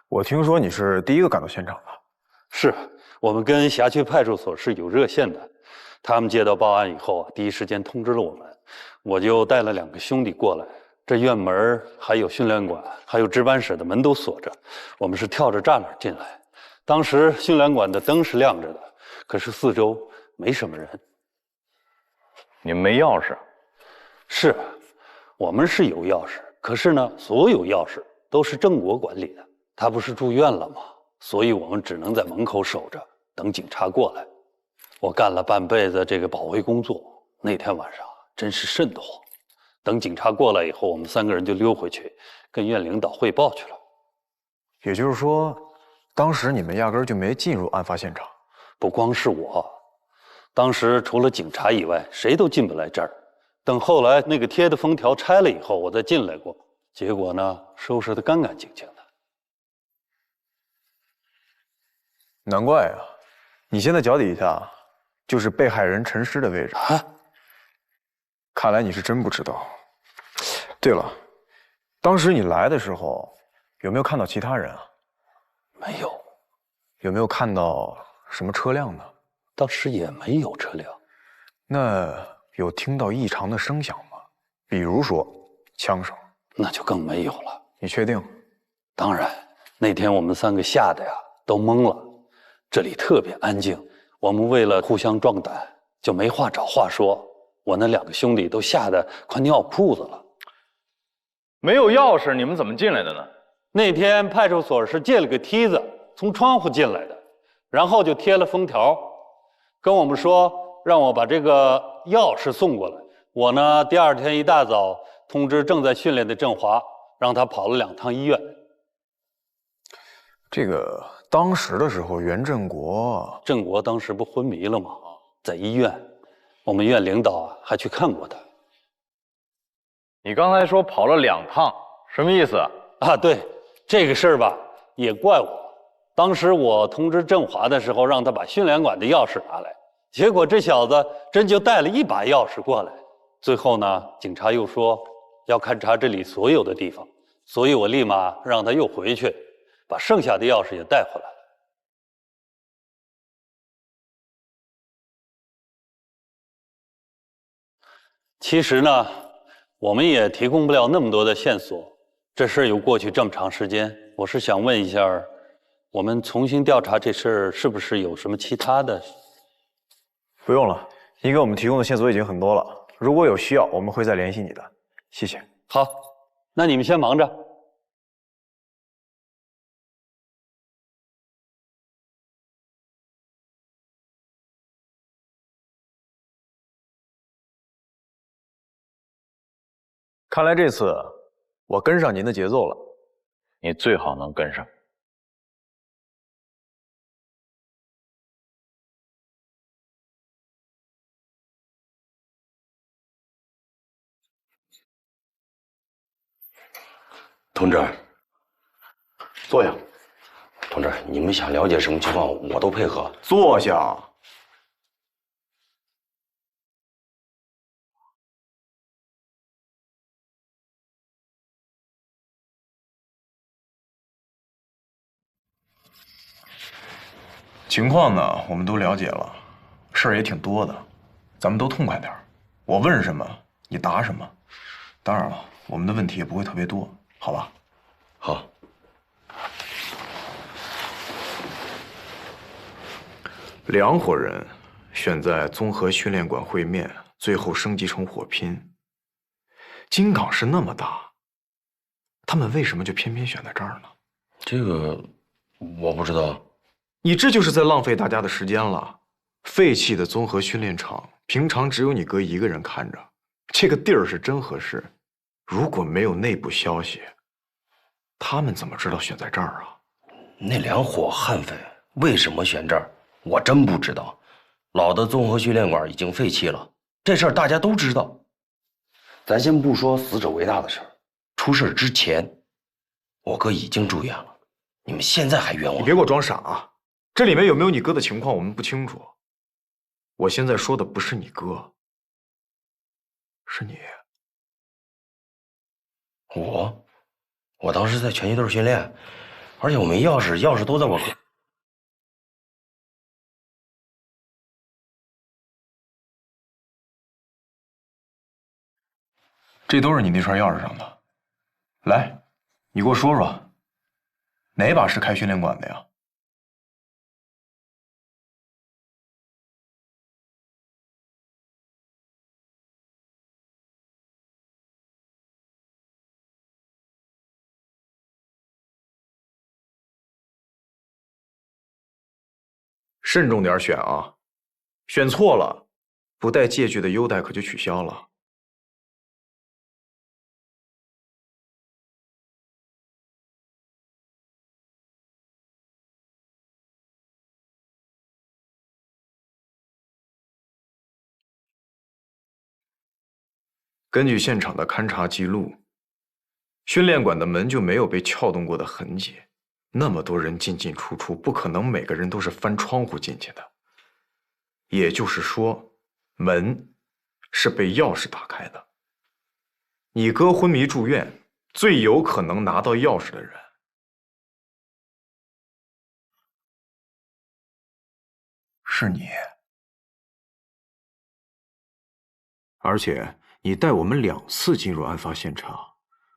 我听说你是第一个赶到现场的。是，我们跟辖区派出所是有热线的，他们接到报案以后啊，第一时间通知了我们，我就带了2个兄弟过来。这院门还有训练馆，还有值班室的门都锁着，我们是跳着栅栏进来。当时训练馆的灯是亮着的，可是四周没什么人。你们没钥匙？是，我们是有钥匙，可是呢，所有钥匙都是郑国管理的。他不是住院了吗？所以我们只能在门口守着，等警察过来。我干了半辈子这个保卫工作，那天晚上真是瘆得慌。等警察过来以后，我们3个人就溜回去，跟院领导汇报去了。也就是说，当时你们压根儿就没进入案发现场？不光是我，当时除了警察以外，谁都进不来这儿。等后来那个贴的封条拆了以后，我再进来过，结果呢，收拾得干干净净的。难怪啊，你现在脚底下就是被害人陈尸的位置啊！看来你是真不知道。对了，当时你来的时候有没有看到其他人啊？没有。有没有看到什么车辆呢？当时也没有车辆。那有听到异常的声响吗？比如说枪声？那就更没有了。你确定？当然，那天我们3个吓得呀都懵了。这里特别安静，我们为了互相壮胆，就没话找话说。我那2个兄弟都吓得快尿裤子了。没有钥匙，你们怎么进来的呢？那天派出所是借了个梯子，从窗户进来的，然后就贴了封条，跟我们说让我把这个钥匙送过来。我呢，第2天一大早通知正在训练的郑华，让他跑了2趟医院。这个当时的时候，袁振国当时不昏迷了吗？在医院，我们院领导还去看过他。你刚才说跑了2趟，什么意思啊？啊，对，这个事儿吧，也怪我。当时我通知振华的时候，让他把训练馆的钥匙拿来，结果这小子真就带了1把钥匙过来。最后呢，警察又说要勘察这里所有的地方，所以我立马让他又回去，把剩下的钥匙也带回来了。其实呢，我们也提供不了那么多的线索。这事儿又过去这么长时间，我是想问一下，我们重新调查这事儿是不是有什么其他的？不用了，你给我们提供的线索已经很多了。如果有需要，我们会再联系你的。谢谢。好，那你们先忙着。看来这次我跟上您的节奏了。你最好能跟上。同志，坐下。同志，你们想了解什么情况，我都配合。坐下。情况呢，我们都了解了，事儿也挺多的，咱们都痛快点儿。我问什么，你答什么。当然了，我们的问题也不会特别多，好吧？好。2伙人选在综合训练馆会面，最后升级成火拼。金港市那么大，他们为什么就偏偏选在这儿呢？这个我不知道。你这就是在浪费大家的时间了。废弃的综合训练场，平常只有你哥一个人看着，这个地儿是真合适。如果没有内部消息，他们怎么知道选在这儿啊？那2伙悍匪为什么选这儿，我真不知道。老的综合训练馆已经废弃了，这事儿大家都知道。咱先不说死者为大的事儿，出事之前，我哥已经住院了，你们现在还冤枉？你别给我装傻啊！这里面有没有你哥的情况，我们不清楚。我现在说的不是你哥，是你。我当时在拳击队训练，而且我没钥匙，钥匙都在我哥。这都是你那串钥匙上的。来，你给我说说，哪把是开训练馆的呀？慎重点选啊，选错了，不带借据的优待可就取消了。根据现场的勘查记录，训练馆的门就没有被撬动过的痕迹。那么多人进进出出，不可能每个人都是翻窗户进去的。也就是说，门是被钥匙打开的。你哥昏迷住院，最有可能拿到钥匙的人是你。而且你带我们2次进入案发现场，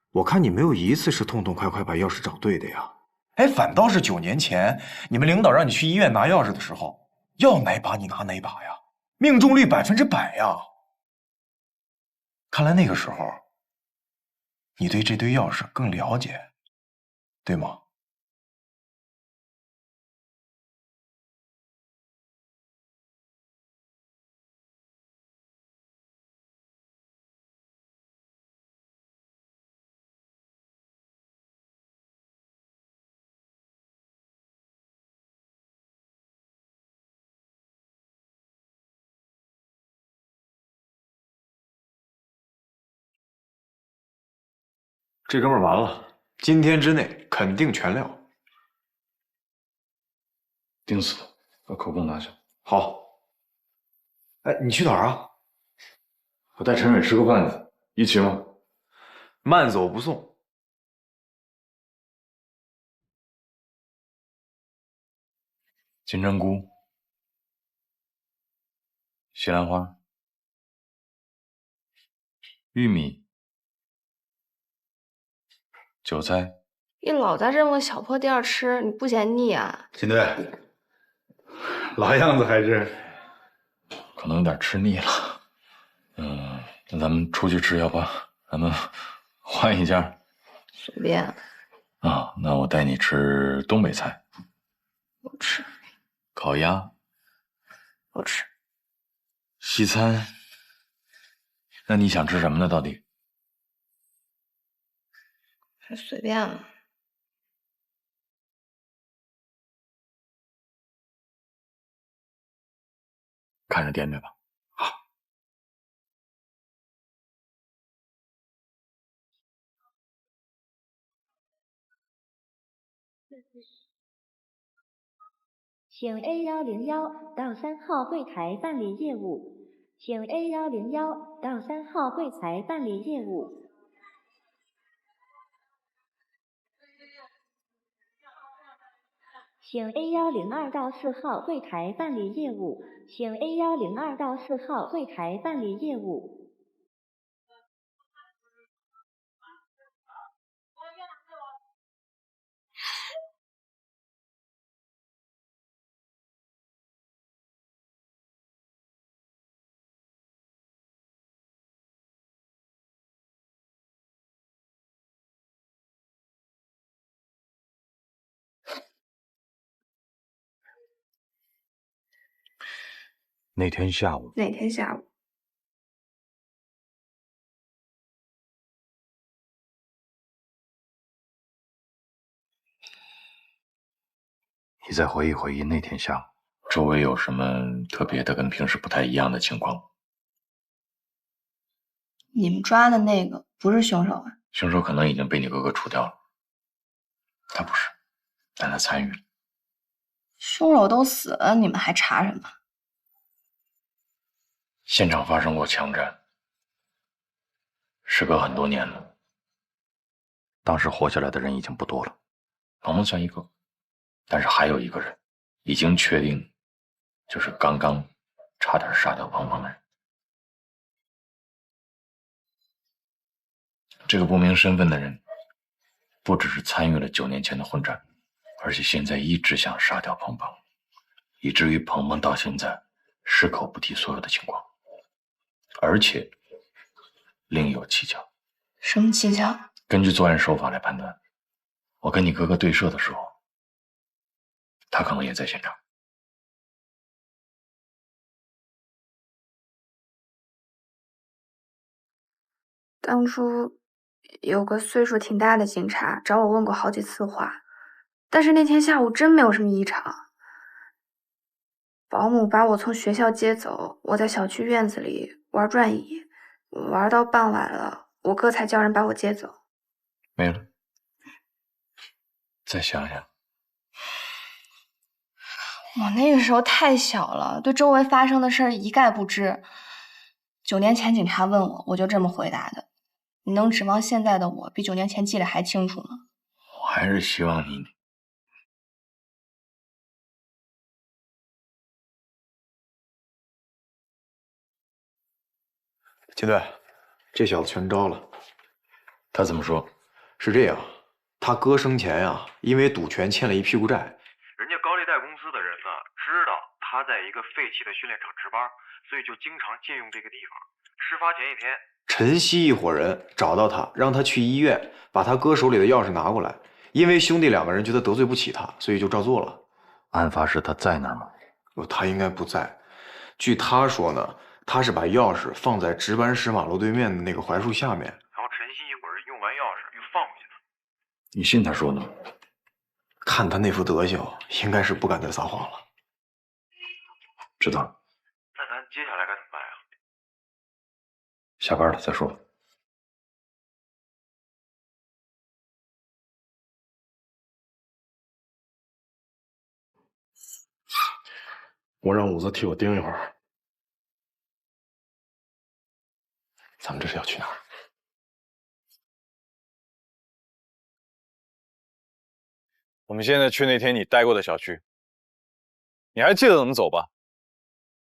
我看你没有一次是痛痛快快把钥匙找对的呀。哎，反倒是9年前你们领导让你去医院拿钥匙的时候，要哪把你拿哪把呀，命中率100%呀。看来那个时候，你对这堆钥匙更了解，对吗？这哥们儿完了，今天之内肯定全撂，定死，把口供拿下。好。哎，你去哪儿啊？我带陈伟吃个饭去，一起吗？慢走不送。金针菇、西兰花、玉米、韭菜。你老在这么个小破店儿吃，你不嫌腻啊？秦队，老样子还是可能有点吃腻了。那咱们出去吃，要不咱们换一家？随便。啊，那我带你吃东北菜。我吃。烤鸭。我吃。西餐。那你想吃什么呢？到底？还随便了。看着点着吧。请 A101到3号柜台办理业务。请 A101到3号柜台办理业务。请 A102到4号柜台办理业务。请 A102到4号柜台办理业务。那天下午。哪天下午？你再回忆回忆那天下午，周围有什么特别的、跟平时不太一样的情况？你们抓的那个不是凶手啊？凶手可能已经被你哥哥除掉了，他不是，但他参与了。凶手都死了，你们还查什么？现场发生过枪战，时隔很多年了，当时活下来的人已经不多了，鹏鹏算一个，但是还有一个人已经确定，就是刚刚差点杀掉鹏鹏的人。这个不明身份的人，不只是参与了9年前的混战，而且现在一直想杀掉鹏鹏，以至于鹏鹏到现在矢口不提所有的情况。而且另有蹊跷。什么蹊跷？根据作案手法来判断，我跟你哥哥对射的时候，他可能也在现场。当初有个岁数挺大的警察找我问过好几次话，但是那天下午真没有什么异常。保姆把我从学校接走，我在小区院子里玩转椅，玩到傍晚了，我哥才叫人把我接走。没了。再想想。我那个时候太小了，对周围发生的事儿一概不知。9年前警察问我，我就这么回答的。你能指望现在的我比9年前记得还清楚吗？我还是希望你秦队，这小子全招了。他怎么说？是这样，他哥生前呀，因为赌权欠了一屁股债。人家高利贷公司的人呢，知道他在一个废弃的训练场值班，所以就经常借用这个地方。事发前一天，陈曦一伙人找到他，让他去医院把他哥手里的钥匙拿过来。因为兄弟两个人觉得得罪不起他，所以就照做了。案发时他在那儿吗？他应该不在。据他说呢，他是把钥匙放在值班室马路对面的那个槐树下面，然后陈曦一伙人用完钥匙又放回去了。你信他说的吗？看他那副德行，应该是不敢再撒谎了。知道了，那咱接下来该怎么办呀？下班了再说。我让武子替我盯一会儿。咱们这是要去哪儿？我们现在去那天你待过的小区，你还记得怎么走吧？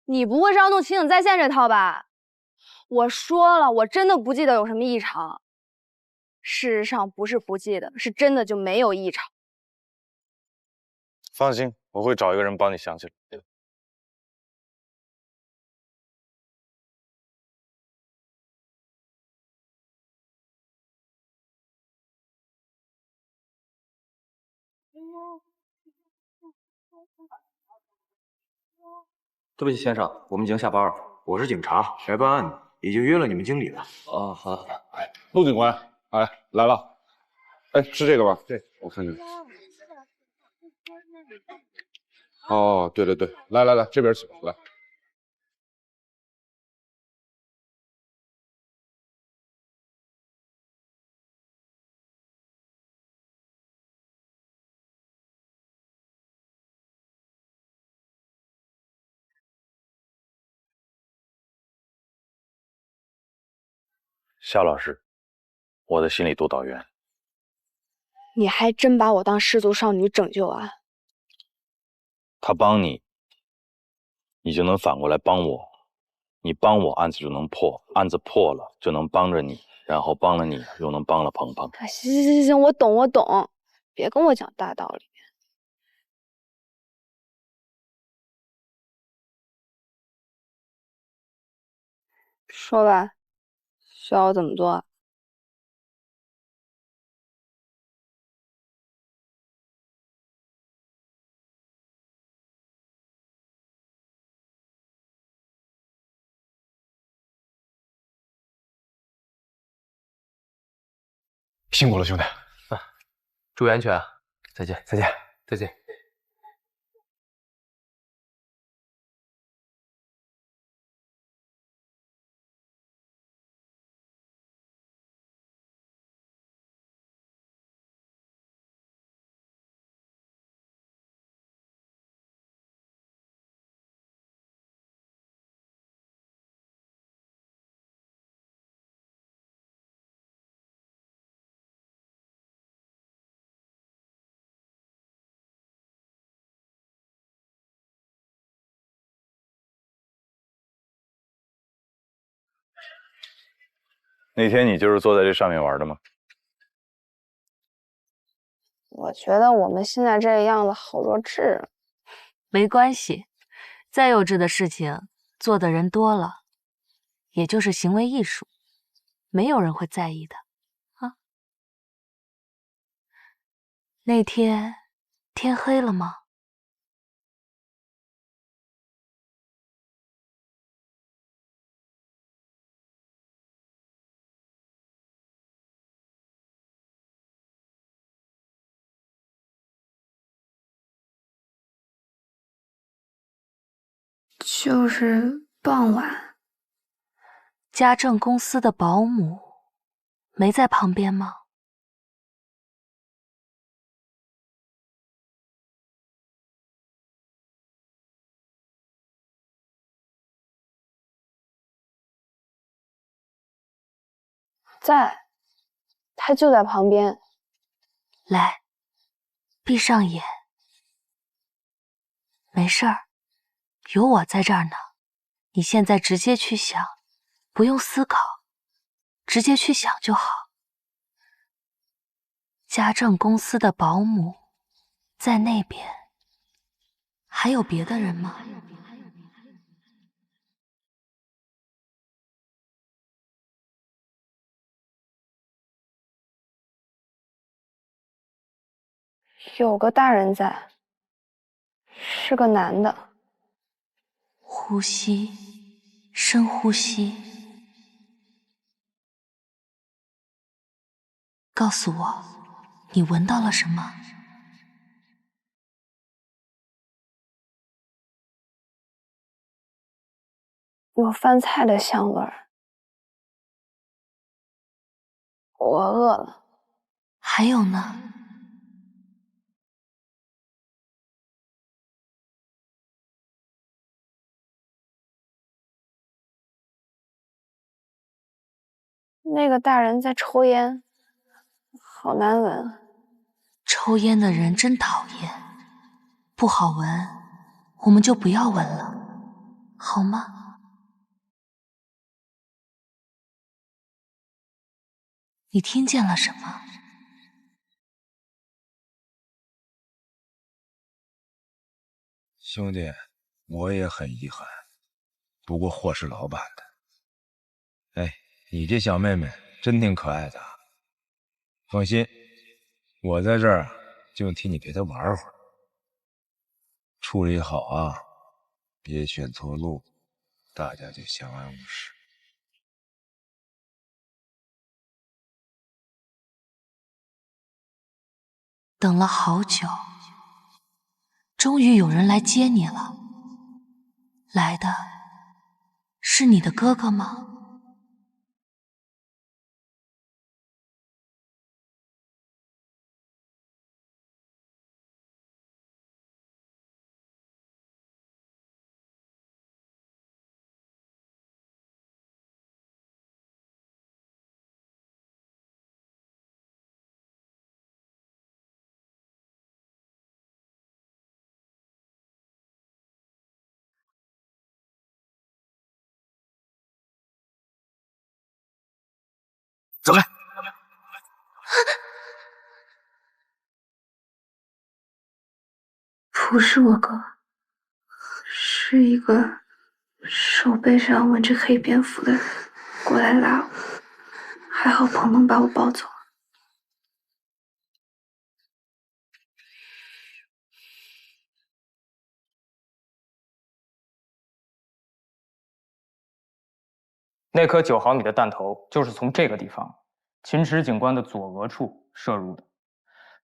你不会是要弄情景再现这套吧？我说了，我真的不记得有什么异常。事实上不是不记得，是真的就没有异常。放心，我会找一个人帮你想起来。对不起，先生，我们已经下班了。我是警察，来办案的，已经约了你们经理了。哦，好的。哎，陆警官，哎，来了。哎，是这个吧？对，我看看。哦，对对对，来来来，这边请，来。夏老师，我的心理督导员。你还真把我当失足少女拯救啊？他帮你，你就能反过来帮我；你帮我，案子就能破；案子破了，就能帮着你，然后帮了你，又能帮了鹏鹏。行行行行，我懂我懂，别跟我讲大道理。说吧，需要我怎么做？辛苦了，兄弟。注意安全啊！再见，再见，再见。那天你就是坐在这上面玩的吗？我觉得我们现在这个样子好弱智。没关系，再幼稚的事情做的人多了，也就是行为艺术，没有人会在意的啊。那天天黑了吗？就是傍晚。家政公司的保姆没在旁边吗？在，他就在旁边。来，闭上眼，没事儿，有我在这儿呢。你现在直接去想，不用思考，直接去想就好。家政公司的保姆在那边，还有别的人吗？有个大人在，是个男的。呼吸，深呼吸。告诉我，你闻到了什么？有饭菜的香味儿。我饿了。还有呢？那个大人在抽烟，好难闻。抽烟的人真讨厌，不好闻，我们就不要闻了，好吗？你听见了什么？兄弟，我也很遗憾，不过货是老板的。哎，你这小妹妹真挺可爱的，放心，我在这儿就替你陪她玩会儿。处理好啊，别选错路，大家就相安无事。等了好久，终于有人来接你了。来的是你的哥哥吗？走开！不是我哥，是一个手背上纹着黑蝙蝠的人过来拉我，还好鹏鹏把我抱走了。那颗9毫米的弹头就是从这个地方，秦池警官的左额处射入的。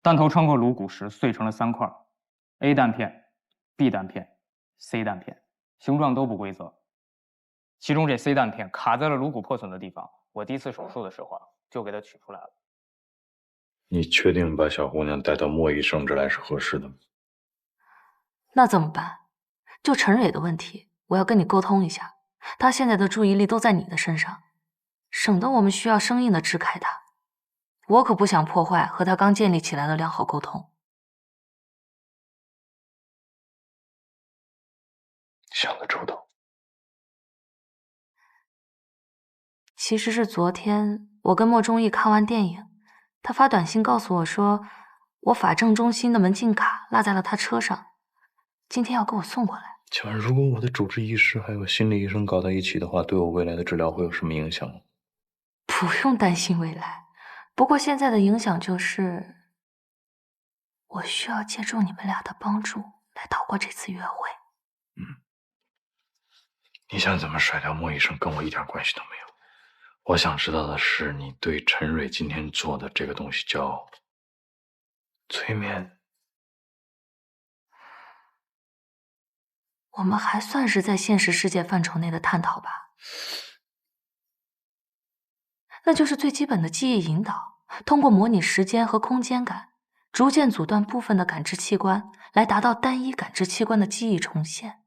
弹头穿过颅骨时碎成了3块 ：A 弹片、B 弹片、C 弹片，形状都不规则。其中这 C 弹片卡在了颅骨破损的地方，我第一次手术的时候就给它取出来了。你确定把小姑娘带到莫医生这来是合适的吗？那怎么办？就陈蕊的问题，我要跟你沟通一下。他现在的注意力都在你的身上，省得我们需要生硬的支开他。我可不想破坏和他刚建立起来的良好沟通。想得周到。其实是昨天我跟莫忠义看完电影，他发短信告诉我说，我法政中心的门禁卡落在了他车上，今天要给我送过来。请问，如果我的主治医师还有心理医生搞在一起的话，对我未来的治疗会有什么影响吗？不用担心未来，不过现在的影响就是，我需要借助你们俩的帮助来逃过这次约会。你想怎么甩掉莫医生，跟我一点关系都没有。我想知道的是，你对陈蕊今天做的这个东西叫催眠。我们还算是在现实世界范畴内的探讨吧。那就是最基本的记忆引导，通过模拟时间和空间感，逐渐阻断部分的感知器官，来达到单一感知器官的记忆重现。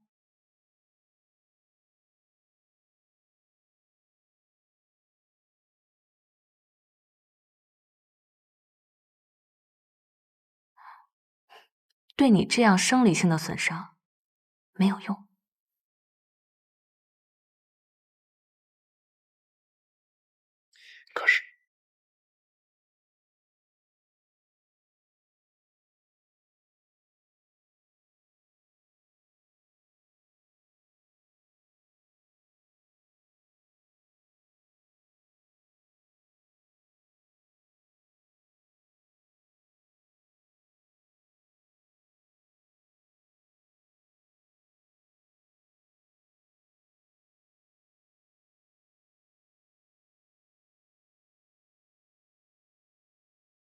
对你这样生理性的损伤，没有用。可是